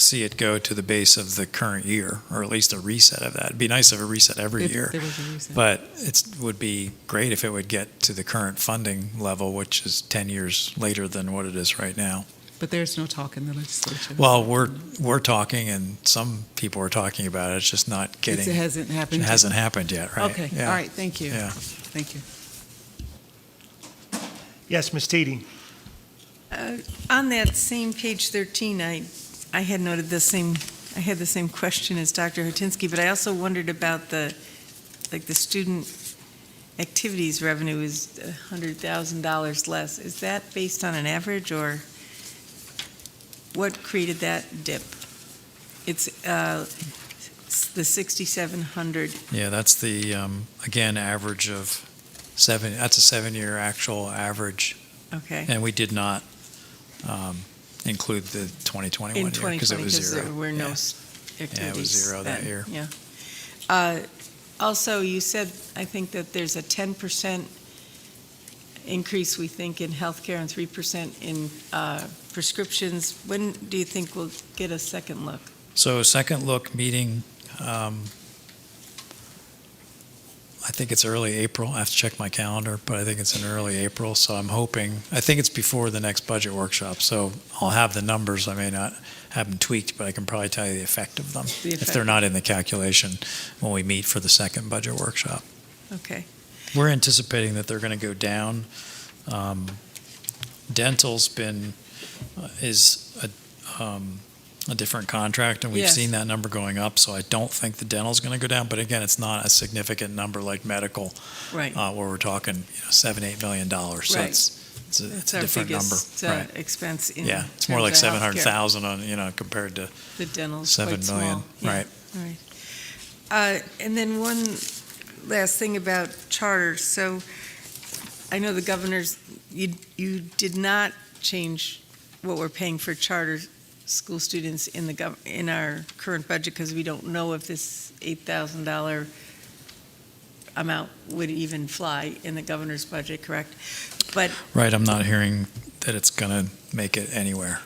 see it go to the base of the current year, or at least a reset of that. It'd be nice if a reset every if year. there was a reason? But it would be great if it would get to the current funding level, which is 10 years later than what it is right now. But there's no talk in the legislature. Well, we're talking, and some people are talking about it. It's just not getting. It hasn't happened? It hasn't happened yet, right? Okay, Yeah. all right, thank you. Yeah. Thank you. Yes, Ms. Teedy? On that same page 13, I had noted I had the same question as Dr. Hotinsky, but I also wondered about the student activities revenue is $100,000 less. Is that based on an average, or what created that dip? It's the 6,700. Yeah, that's the, again, average of that's a 7-year actual average. Okay. And we did not include the 2021 In year 2020, because it was zero. there were no Yeah. activities. Yeah, it was zero that then. year. Yeah. Also, you said, I think, that there's a 10% increase, we think, in healthcare and 3% in prescriptions. When do you think we'll get a second look? So second look meeting, I think it's early April. I have to check my calendar, but I think it's in early April. So I think it's before the next budget workshop. So I'll have the numbers. I may not have them tweaked, but I can probably tell you the effect of them The if effect. they're not in the calculation when we meet for the second budget workshop. Okay. We're anticipating that they're going to go down. Dental's is a different contract, and we've Yes. seen that number going up, so I don't think the dental's going to go down. But again, it's not a significant number like medical, Right. where we're talking $7-8 million. So Right. it's a That's our different number. biggest Right. expense in Yeah, it's more terms like of healthcare. 700,000 on, compared to The dental's 7 quite million. small. Yeah. Right. All right. And then one last thing about charters. So I know the governor's, you did not change what we're paying for charter school students in our current budget, because we don't know if this $8,000 amount would even fly in the governor's budget, correct? But Right, I'm not hearing that it's going to make it anywhere.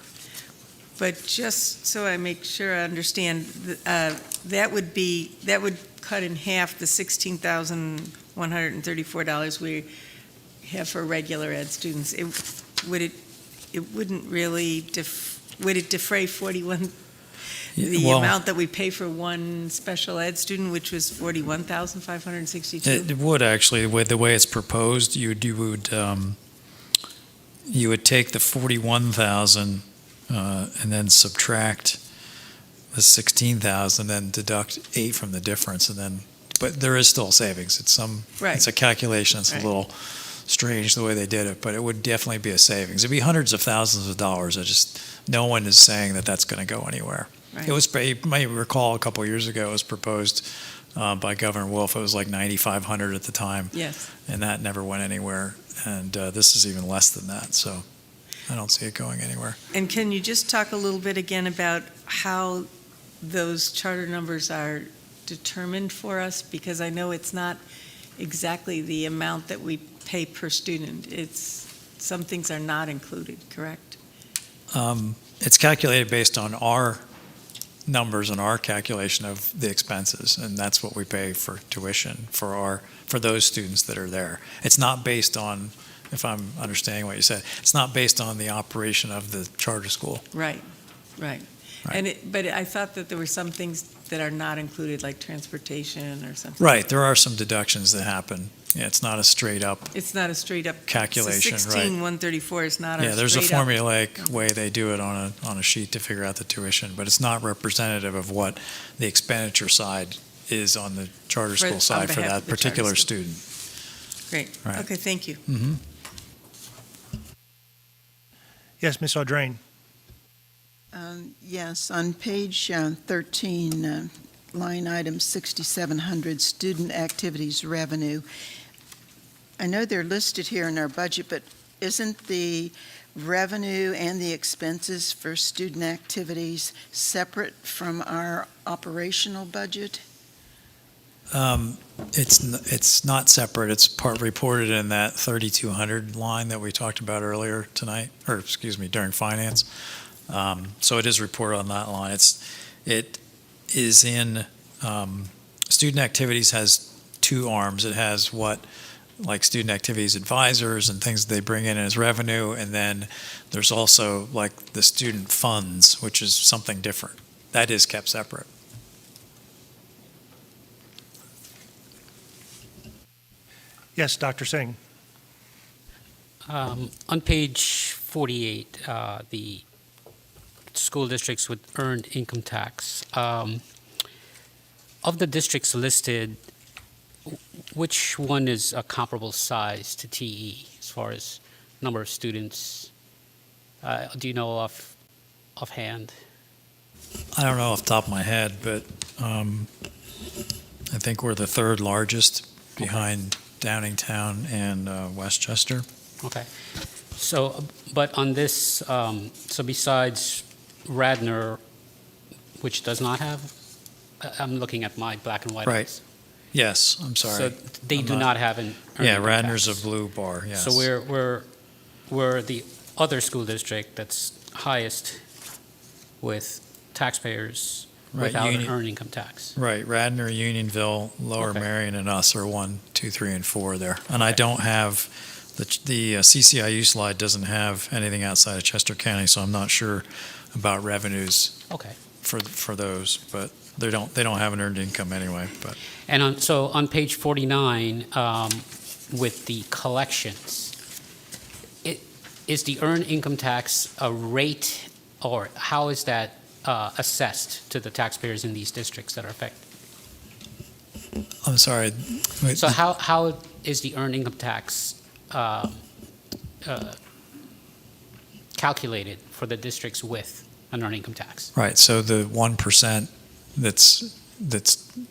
But just so I make sure I understand, that would cut in half the $16,134 we have for regular ed students. It wouldn't really, would it defray the Well, amount that we pay for one special ed student, which was $41,562? It would actually, with the way it's proposed, you would take the 41,000 and then subtract the 16,000, then deduct 8 from the difference, but there is still savings. It's Right. a calculation. It's Right. a little strange the way they did it, but it would definitely be a savings. It'd be hundreds of thousands of dollars. No one is saying that that's going to go anywhere. Right. It was, you might recall a couple of years ago, it was proposed by Governor Wolf. It was like $9,500 at the time, Yes. and that never went anywhere. And this is even less than that, so I don't see it going anywhere. And can you just talk a little bit again about how those charter numbers are determined for us? Because I know it's not exactly the amount that we pay per student. Some things are not included, correct? It's calculated based on our numbers and our calculation of the expenses, and that's what we pay for tuition for those students that are there. It's not based on, if I'm understanding what you said, it's not based on the operation of the charter school. Right, right. Right. But I thought that there were some things that are not included, like transportation or something. Right, there are some deductions that happen. Yeah, it's not a straight up, It's not a straight up. Calculation, right. 16,134 is not a straight up. yeah, there's a formulaic way they do it on a sheet to figure out the tuition, but it's not representative of what the expenditure side is on the charter For- school on side for behalf that of the charter particular school. student. Great. Right. Okay, thank you. Mhm. Yes, Ms. Audrain. Yes, on page 13, line item 6,700, student activities revenue. I know they're listed here in our budget, but isn't the revenue and the expenses for student activities separate from our operational budget? It's not separate, it's reported in that 3,200 line that we talked about earlier tonight, or excuse me, during finance. So it is reported on that line. It is in, student activities has two arms. It has like student activities advisors and things they bring in as revenue, and then there's also like the student funds, which is something different. That is kept separate. Yes, Dr. Singh. On page 48, the school districts with earned income tax. Of the districts listed, which one is a comparable size to TE as far as number of students? Do you know offhand? I don't know off the top of my head, but I think we're the third largest behind Downingtown and Westchester. Okay. So, but on this, so besides Radnor, which does not have, I'm looking at my black and white. Right. eyes. Yes, I'm sorry. So they I'm do not have an. earned Yeah, income Radnor's a tax. blue bar, yes. So we're the other school district that's highest with taxpayers Right, without an Union- earned income tax. Right, Radnor, Unionville, Lower Okay. Marion, and us are 1, 2, 3, and 4 there. And I don't have, the CCIU slide doesn't have anything outside of Chester County, so I'm not sure about revenues Okay. for those, but they don't have an earned income anyway, but. And on page 49, with the collections, is the earned income tax a rate, or how is that assessed to the taxpayers in these districts that are affected? I'm sorry. wait, So how is the earned income tax calculated for the districts with an earned income tax? Right, so the 1%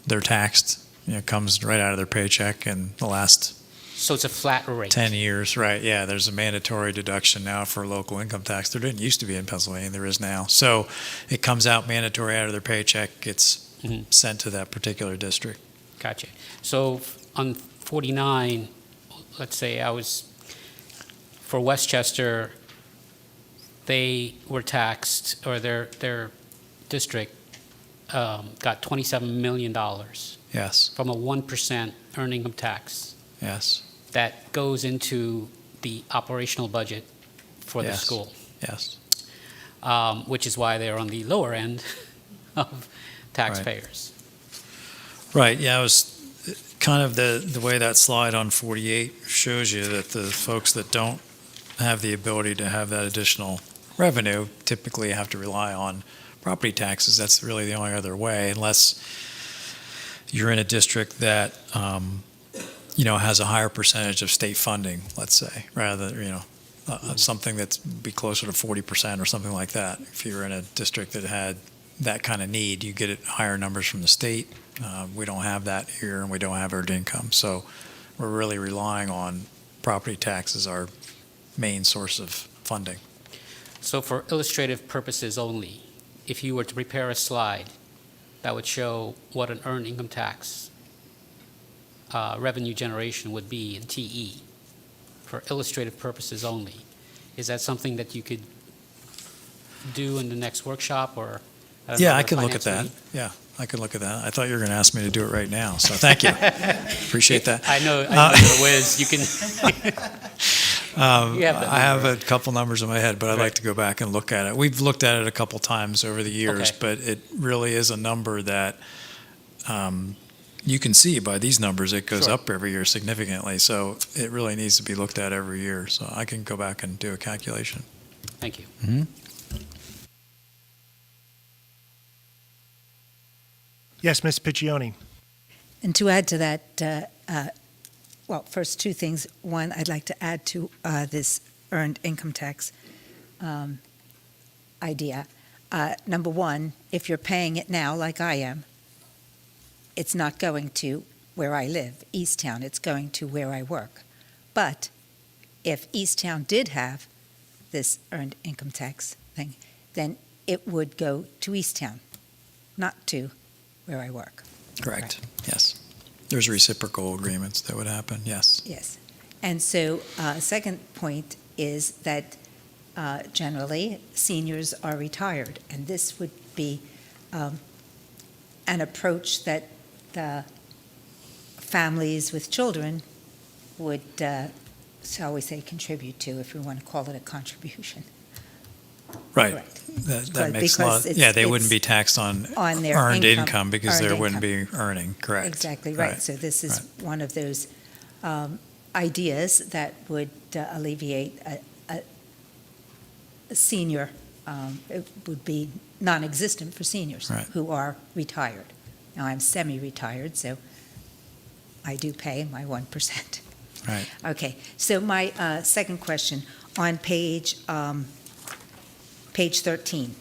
they're taxed, comes right out of their paycheck, and the last So it's a flat rate? 10 years, right, yeah, there's a mandatory deduction now for local income tax. There didn't used to be in Pennsylvania, there is now. So it comes out mandatory out of their paycheck, gets Mhm. sent to that particular district. Gotcha. So on 49, let's say for Westchester, they were taxed, or their district got $27 million Yes, from a 1% earned income tax yes, that goes into the operational budget for the Yes. school, yes, which is why they're on the lower end of taxpayers. right, yeah, it was kind of the way that slide on 48 shows you that the folks that don't have the ability to have that additional revenue typically have to rely on property taxes. That's really the only other way, unless you're in a district that, has a higher percentage of state funding, let's say, rather than, something that's be closer to 40% or something like that. If you're in a district that had that kind of need, you get higher numbers from the state. We don't have that here, and we don't have earned income. So we're really relying on property tax as our main source of funding. So for illustrative purposes only, if you were to prepare a slide that would show what an earned income tax revenue generation would be in TE, for illustrative purposes only, is that something that you could do in the next workshop, or? at Yeah, another I can look at that. finance Yeah, I can look at that. I thought you were going to ask me to do it right now, so thank you. Appreciate meeting? that. I know you're a whiz, you can, You have that I have number. a couple numbers in my head, but I'd like Right. to go back and look at it. We've looked at it a couple times over the years, Okay. but it really is a number that you can see by these numbers, it goes Sure. up every year significantly. So it really needs to be looked at every year. So I can go back and do a calculation. Thank you. Yes, Ms. Piccioni. And to add to that, well, first, two things. One, I'd like to add to this earned income tax idea. Number one, if you're paying it now, like I am, it's not going to where I live, Easttown. It's going to where I work. But if Easttown did have this earned income tax thing, then it would go to Easttown, not to where I work. Correct. Yes. There's reciprocal agreements that would happen. Yes. Yes. And so, second point is that generally, seniors are retired, and this would be an approach that the families with children would, shall we say, contribute to, if we want to call it a contribution. Right. Correct. That makes a lot. Because Yeah, they wouldn't it's be taxed on on their earned income, income because there earned wouldn't be earning. Correct. Exactly right. So this is one of those ideas that would alleviate a senior, it would be non-existent for seniors Right. who are retired. Now, I'm semi-retired, so I do pay my 1%. Right. Okay, so my second question, on page 13.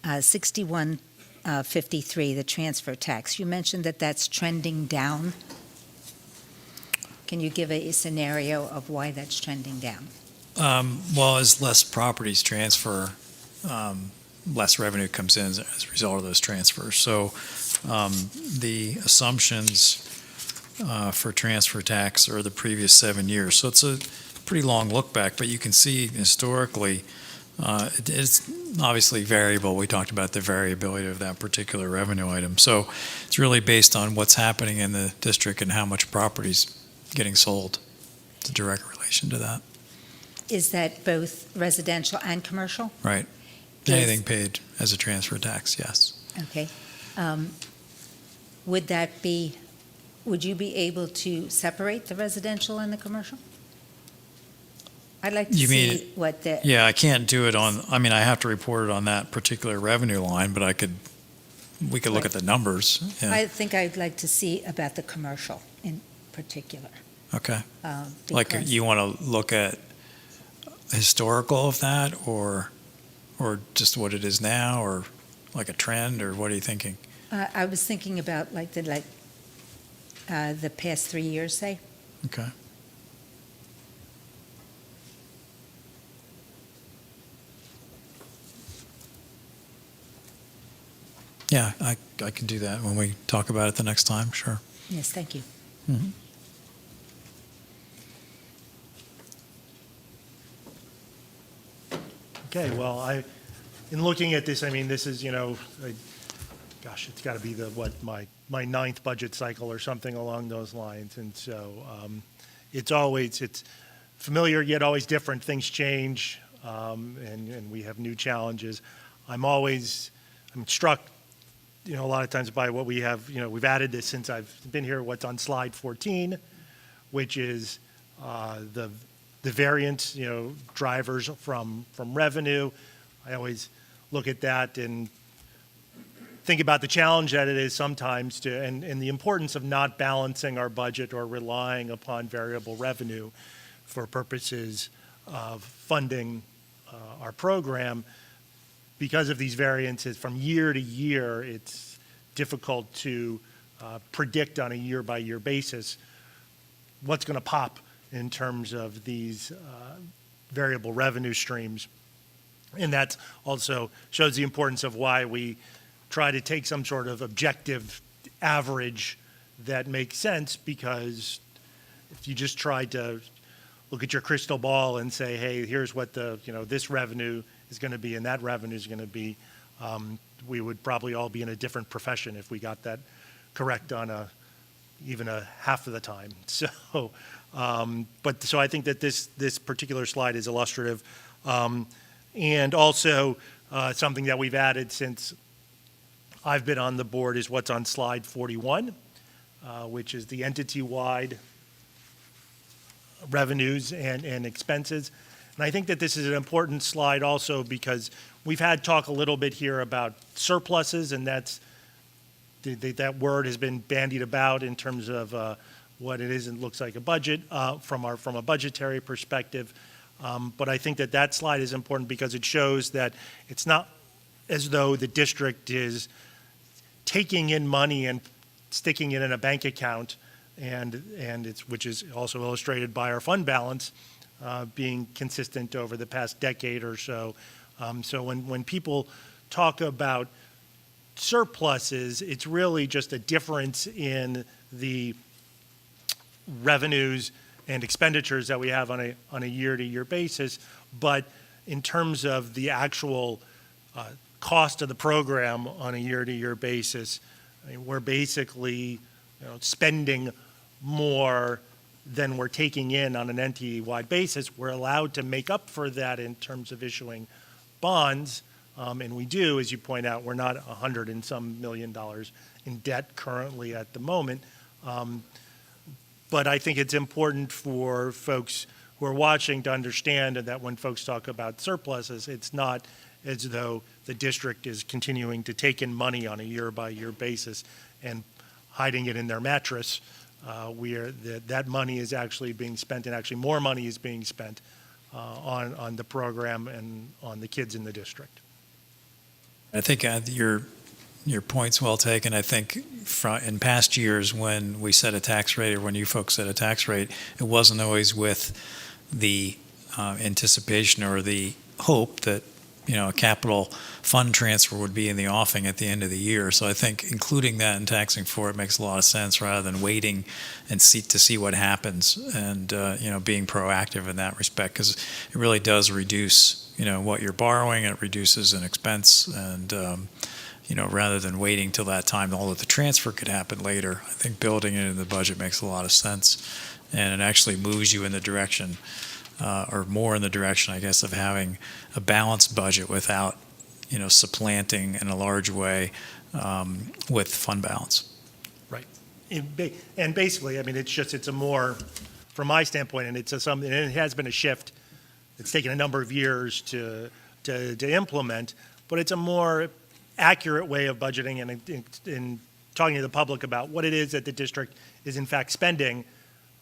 Uh, 6153, the transfer tax. You mentioned that that's trending down. Can you give a scenario of why that's trending down? Well, as less properties transfer, less revenue comes in as a result of those transfers. So the assumptions for transfer tax are the previous 7 years. So it's a pretty long look back, but you can see historically, it's obviously variable. We talked about the variability of that particular revenue item. So it's really based on what's happening in the district and how much property's getting sold. It's a direct relation to that. Is that both residential and commercial? Right. Is- Anything paid as a transfer tax, yes. Okay. Would that be, would you be able to separate the residential and the commercial? I'd like to You mean- see what the, Yeah, I can't do it on, I mean, I have to report it on that particular revenue line, but we could look at the numbers. Yeah, I think I'd like to see about the commercial in particular. okay. Like, because- you want to look at historical of that, or just what it is now, or like a trend, or what are you thinking? I was thinking about the past 3 years, say. Okay. Yeah, I can do that when we talk about it the next time, sure. Yes, thank you. Okay, well, in looking at this, I mean, this is, gosh, it's got to be my ninth budget cycle or something along those lines. And so it's familiar yet always different. Things change, and we have new challenges. I'm struck, a lot of times by what we have, we've added this since I've been here, what's on slide 14, which is the variance, drivers from revenue. I always look at that and think about the challenge that it is sometimes and the importance of not balancing our budget or relying upon variable revenue for purposes of funding our program. Because of these variances from year to year, it's difficult to predict on a year-by-year basis what's going to pop in terms of these variable revenue streams. And that also shows the importance of why we try to take some sort of objective average that makes sense, because if you just try to look at your crystal ball and say, hey, here's what this revenue is going to be and that revenue is going to be, we would probably all be in a different profession if we got that correct on even a half of the time. So, so I think that this particular slide is illustrative. And also, something that we've added since I've been on the board is what's on slide 41, which is the entity-wide revenues and expenses. And I think that this is an important slide also because we've had talk a little bit here about surpluses, and that word has been bandied about in terms of what it is and looks like a budget from a budgetary perspective. But I think that slide is important because it shows that it's not as though the district is taking in money and sticking it in a bank account, which is also illustrated by our fund balance being consistent over the past decade or so. So when people talk about surpluses, it's really just a difference in the revenues and expenditures that we have on a year-to-year basis. But in terms of the actual cost of the program on a year-to-year basis, I mean, we're basically spending more than we're taking in on an entity-wide basis. We're allowed to make up for that in terms of issuing bonds, and we do, as you point out. We're not $100 and some million in debt currently at the moment. But I think it's important for folks who are watching to understand that when folks talk about surpluses, it's not as though the district is continuing to take in money on a year-by-year basis and hiding it in their mattress. That money is actually being spent, and actually more money is being spent on the program and on the kids in the district. I think your point's well taken. I think in past years when we set a tax rate, or when you folks set a tax rate, it wasn't always with the anticipation or the hope that a capital fund transfer would be in the offing at the end of the year. So I think including that and taxing for it makes a lot of sense, rather than waiting and see what happens, and being proactive in that respect, because it really does reduce what you're borrowing. It reduces an expense, and rather than waiting till that time, although the transfer could happen later, I think building it in the budget makes a lot of sense, and it actually moves you in the direction, or more in the direction, I guess, of having a balanced budget without, supplanting in a large way with fund balance. Right. And basically, I mean, it's a more, from my standpoint, and and it has been a shift. It's taken a number of years to implement, but it's a more accurate way of budgeting and in talking to the public about what it is that the district is in fact spending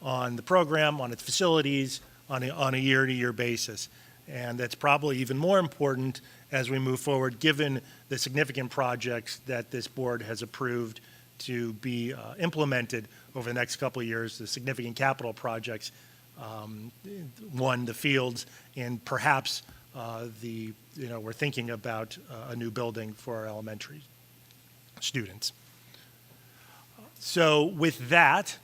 on the program, on its facilities, on a year-to-year basis. And that's probably even more important as we move forward, given the significant projects that this board has approved to be implemented over the next couple of years, the significant capital projects, the fields, and perhaps we're thinking about a new building for our elementary students. So with that,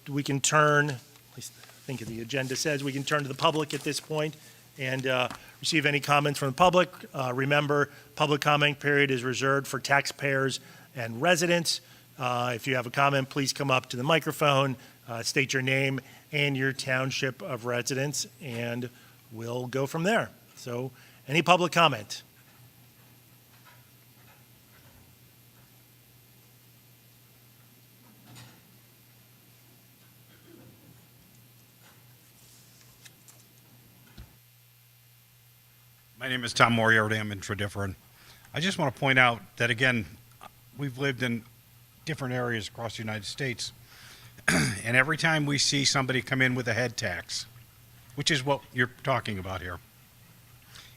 we can turn, at least I think the agenda says, we can turn to the public at this point and receive any comments from the public. Remember, public comment period is reserved for taxpayers and residents. If you have a comment, please come up to the microphone, state your name and your township of residence, and we'll go from there. So, any public comment? My name is Tom Moriarty. I'm in Tredyffrin. I just want to point out that, again, we've lived in different areas across the United States, and every time we see somebody come in with a head tax, which is what you're talking about here,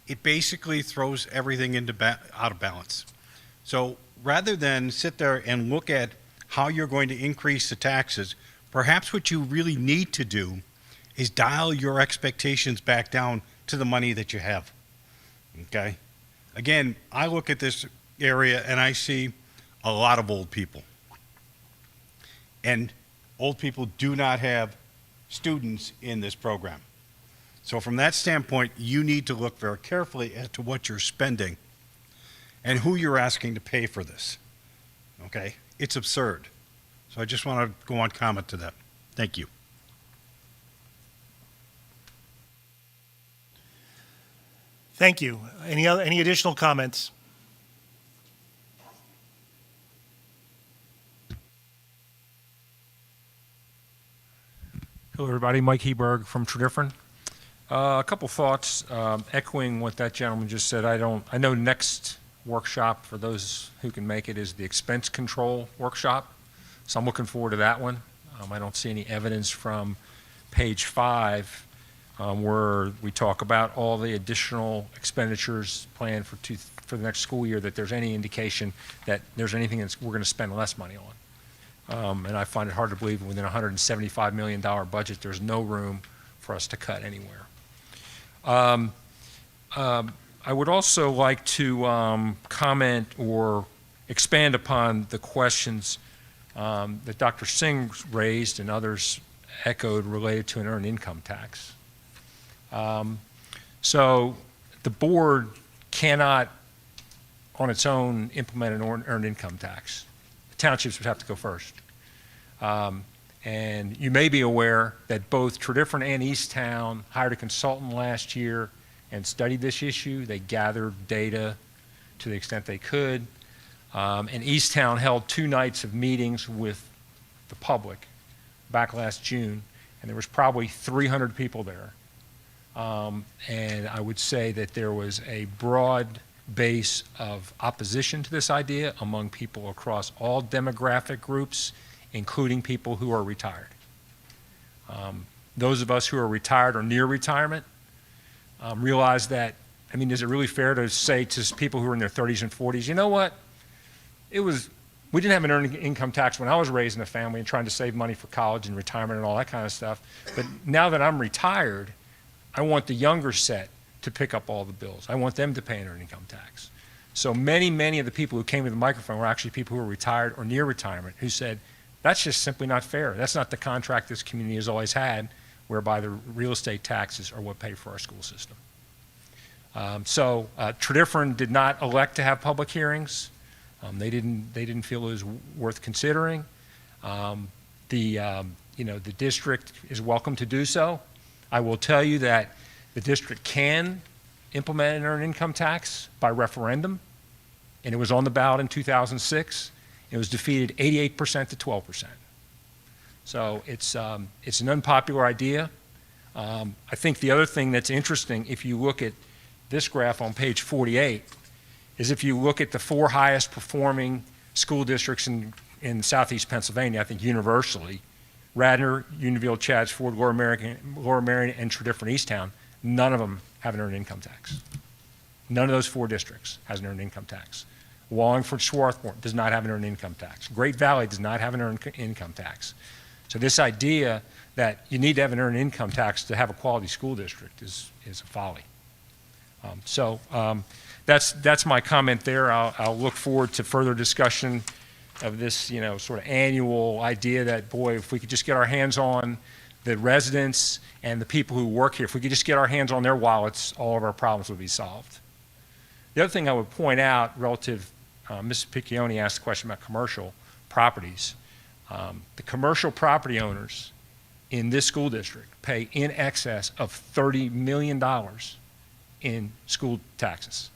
it basically throws everything out of balance. So rather than sit there and look at how you're going to increase the taxes, perhaps what you really need to do is dial your expectations back down to the money that you have. Okay? Again, I look at this area and I see a lot of old people. And old people do not have students in this program. So from that standpoint, you need to look very carefully as to what you're spending. and who you're asking to pay for this. Okay? It's absurd. So I just want to go on comment to that. Thank you. Thank you. Any additional comments? Hello, everybody. Mike Heberg from Tredyffrin. A couple thoughts, echoing what that gentleman just said. I know next workshop, for those who can make it, is the expense control workshop. So I'm looking forward to that one. I don't see any evidence from page 5 where we talk about all the additional expenditures planned for the next school year, that there's any indication that there's anything that we're going to spend less money on. And I find it hard to believe within a $175 million budget, there's no room for us to cut anywhere. I would also like to comment or expand upon the questions that Dr. Singh raised and others echoed related to an earned income tax. So the board cannot, on its own, implement an earned income tax. The townships would have to go first. And you may be aware that both Tredyffrin and Easttown hired a consultant last year and studied this issue. They gathered data to the extent they could. And Easttown held 2 nights of meetings with the public back last June, and there was probably 300 people there. And I would say that there was a broad base of opposition to this idea among people across all demographic groups, including people who are retired. Those of us who are retired or near retirement realize that, I mean, is it really fair to say to people who are in their 30s and 40s, you know what, we didn't have an earned income tax when I was raising a family and trying to save money for college and retirement and all that kind of stuff, but now that I'm retired, I want the younger set to pick up all the bills. I want them to pay an earned income tax. So many of the people who came to the microphone were actually people who were retired or near retirement who said, that's just simply not fair. That's not the contract this community has always had, whereby the real estate taxes are what pay for our school system. So Tredyffrin did not elect to have public hearings. They didn't feel it was worth considering. The district is welcome to do so. I will tell you that the district can implement an earned income tax by referendum, and it was on the ballot in 2006. It was defeated 88% to 12%. So it's an unpopular idea. I think the other thing that's interesting, if you look at this graph on page 48, is if you look at the 4 highest performing school districts in southeast Pennsylvania, I think universally, Radnor, Unionville, Chadds-Ford, Lower Merion, and Tredyffrin Easttown, none of them have an earned income tax. None of those 4 districts has an earned income tax. Wallingford, Swarthmore does not have an earned income tax. Great Valley does not have an earned income tax. So this idea that you need to have an earned income tax to have a quality school district is a folly. That's my comment there. I'll look forward to further discussion of this, sort of annual idea that, boy, if we could just get our hands on the residents and the people who work here, if we could just get our hands on their wallets, all of our problems would be solved. The other thing I would point out relative, Mrs. Piccioni asked a question about commercial properties. The commercial property owners in this school district pay in excess of $30 million in school taxes.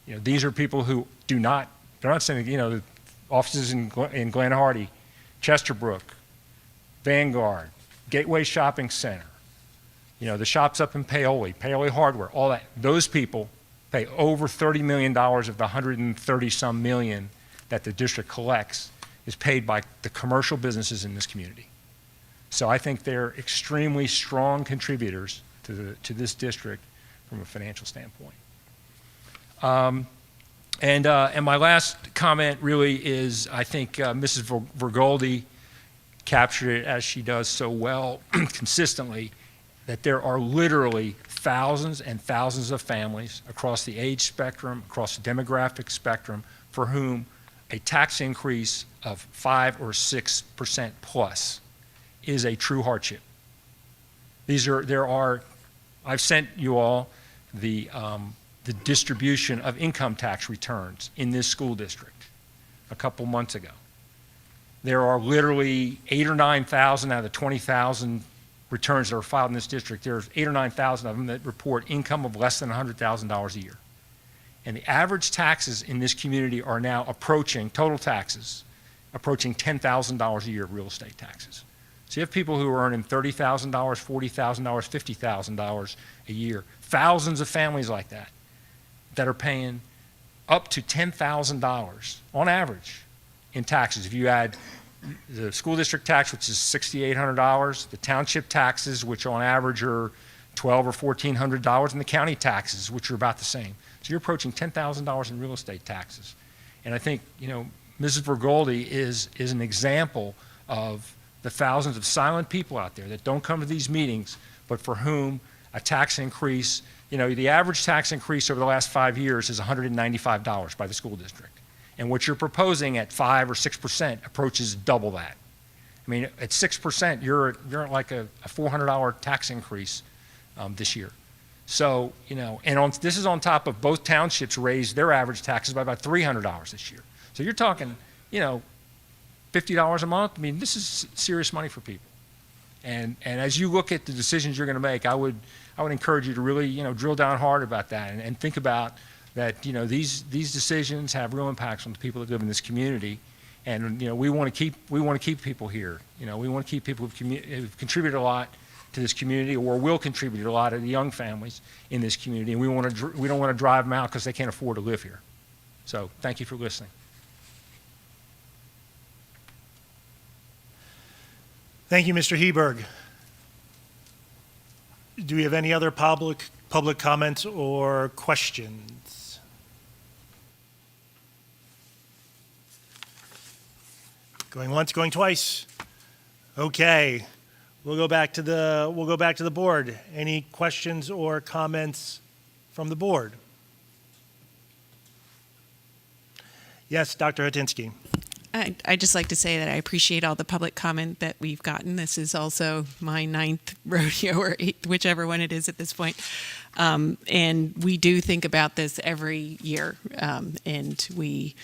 These are people who they're not sending, the offices in Glen Hardy, Chesterbrook, Vanguard, Gateway Shopping Center, the shops up in Paoli Hardware, all that. Those people pay over $30 million of the 130-some million that the district collects is paid by the commercial businesses in this community. So I think they're extremely strong contributors to this district from a financial standpoint. And my last comment really is, I think Mrs. Vergoldi captured it as she does so well consistently, that there are literally thousands and thousands of families across the age spectrum, across the demographic spectrum, for whom a tax increase of 5 or 6% plus is a true hardship. I've sent you all the the distribution of income tax returns in this school district a couple months ago. There are literally 8,000 or 9,000 out of the 20,000 returns that are filed in this district. There's 8,000 or 9,000 of them that report income of less than $100,000 a year. And the average taxes in this community are now approaching, total taxes, approaching $10,000 a year of real estate taxes. So you have people who are earning $30,000, $40,000, $50,000 a year. Thousands of families like that that are paying up to $10,000 on average in taxes. If you add the school district tax, which is $6,800, the township taxes, which on average are $1,200 or $1,400, and the county taxes, which are about the same. So you're approaching $10,000 in real estate taxes. And I think, you know, Mrs. Vergoldi is an example of the thousands of silent people out there that don't come to these meetings, but for whom a tax increase, you know, the average tax increase over the last 5 years is $195 by the school district. And what you're proposing at 5 or 6% approaches double that. I mean, at 6%, you're at like a $400 tax increase this year. So, you know, and this is on top of both townships raised their average taxes by about $300 this year. So you're talking, you know, $50 a month. I mean, this is serious money for people. And as you look at the decisions you're going to make, I would encourage you to really, you know, drill down hard about that and think about that, you know, these decisions have real impacts on the people that live in this community. And, you know, we want to keep people here. You know, we want to keep people who've contributed a lot to this community or will contribute a lot of the young families in this community. And we don't want to drive them out because they can't afford to live here. So thank you for listening. Thank you, Mr. Heberg. Do we have any other public comments or questions? Going once, going twice. Okay, we'll go back to the board. Any questions or comments from the board? Yes, Dr. Hatinsky. I'd just like to say that I appreciate all the public comment that we've gotten. This is also my 9th rodeo or 8th, whichever one it is at this point. And we do think about this every year. And we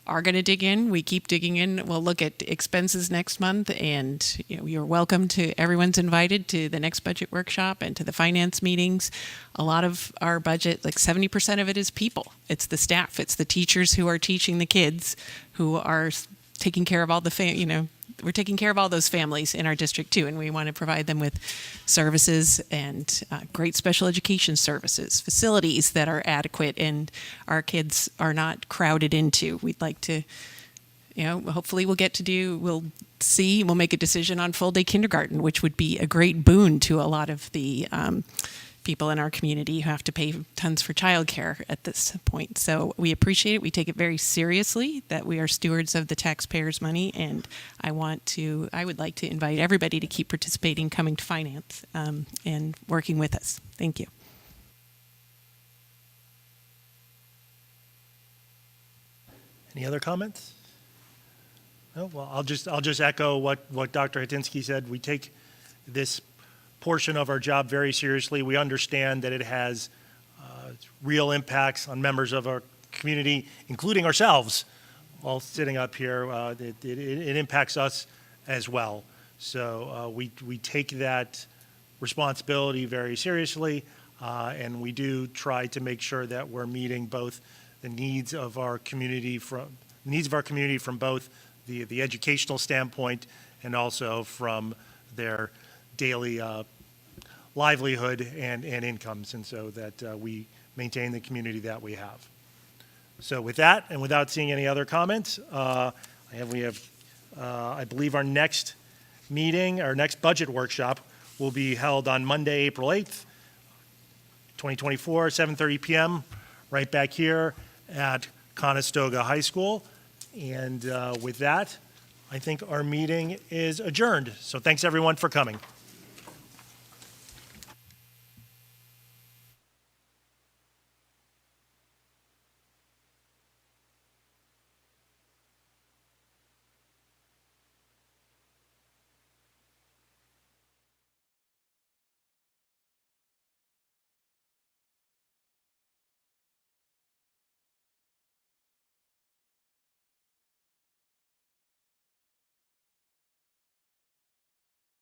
are going to dig in. We keep digging in. We'll look at expenses next month. And you know, you're welcome to, everyone's invited to the next budget workshop and to the finance meetings. A lot of our budget, like 70% of it is people. It's the staff. It's the teachers who are teaching the kids who are taking care of all the, we're taking care of all those families in our district too. And we want to provide them with services and great special education services, facilities that are adequate and our kids are not crowded into. We'd like to, hopefully we'll make a decision on full day kindergarten, which would be a great boon to a lot of the people in our community who have to pay tons for childcare at this point. So we appreciate it. We take it very seriously that we are stewards of the taxpayers' money, and I would like to invite everybody to keep participating, coming to finance, and working with us. Thank you. Any other comments? No. Well, I'll just echo what Dr. Hatinsky said. We take this portion of our job very seriously. We understand that it has real impacts on members of our community, including ourselves, all sitting up here. It impacts us as well. So we take that responsibility very seriously, and we do try to make sure that we're meeting both the needs of our community from both the educational standpoint and also from their daily livelihood and incomes, and so that we maintain the community that we have. So with that, and without seeing any other comments, I believe our next meeting, our next budget workshop will be held on Monday, April 8th, 2024, 7:30 p.m., right back here at Conestoga High School. And with that, I think our meeting is adjourned. So thanks everyone for coming.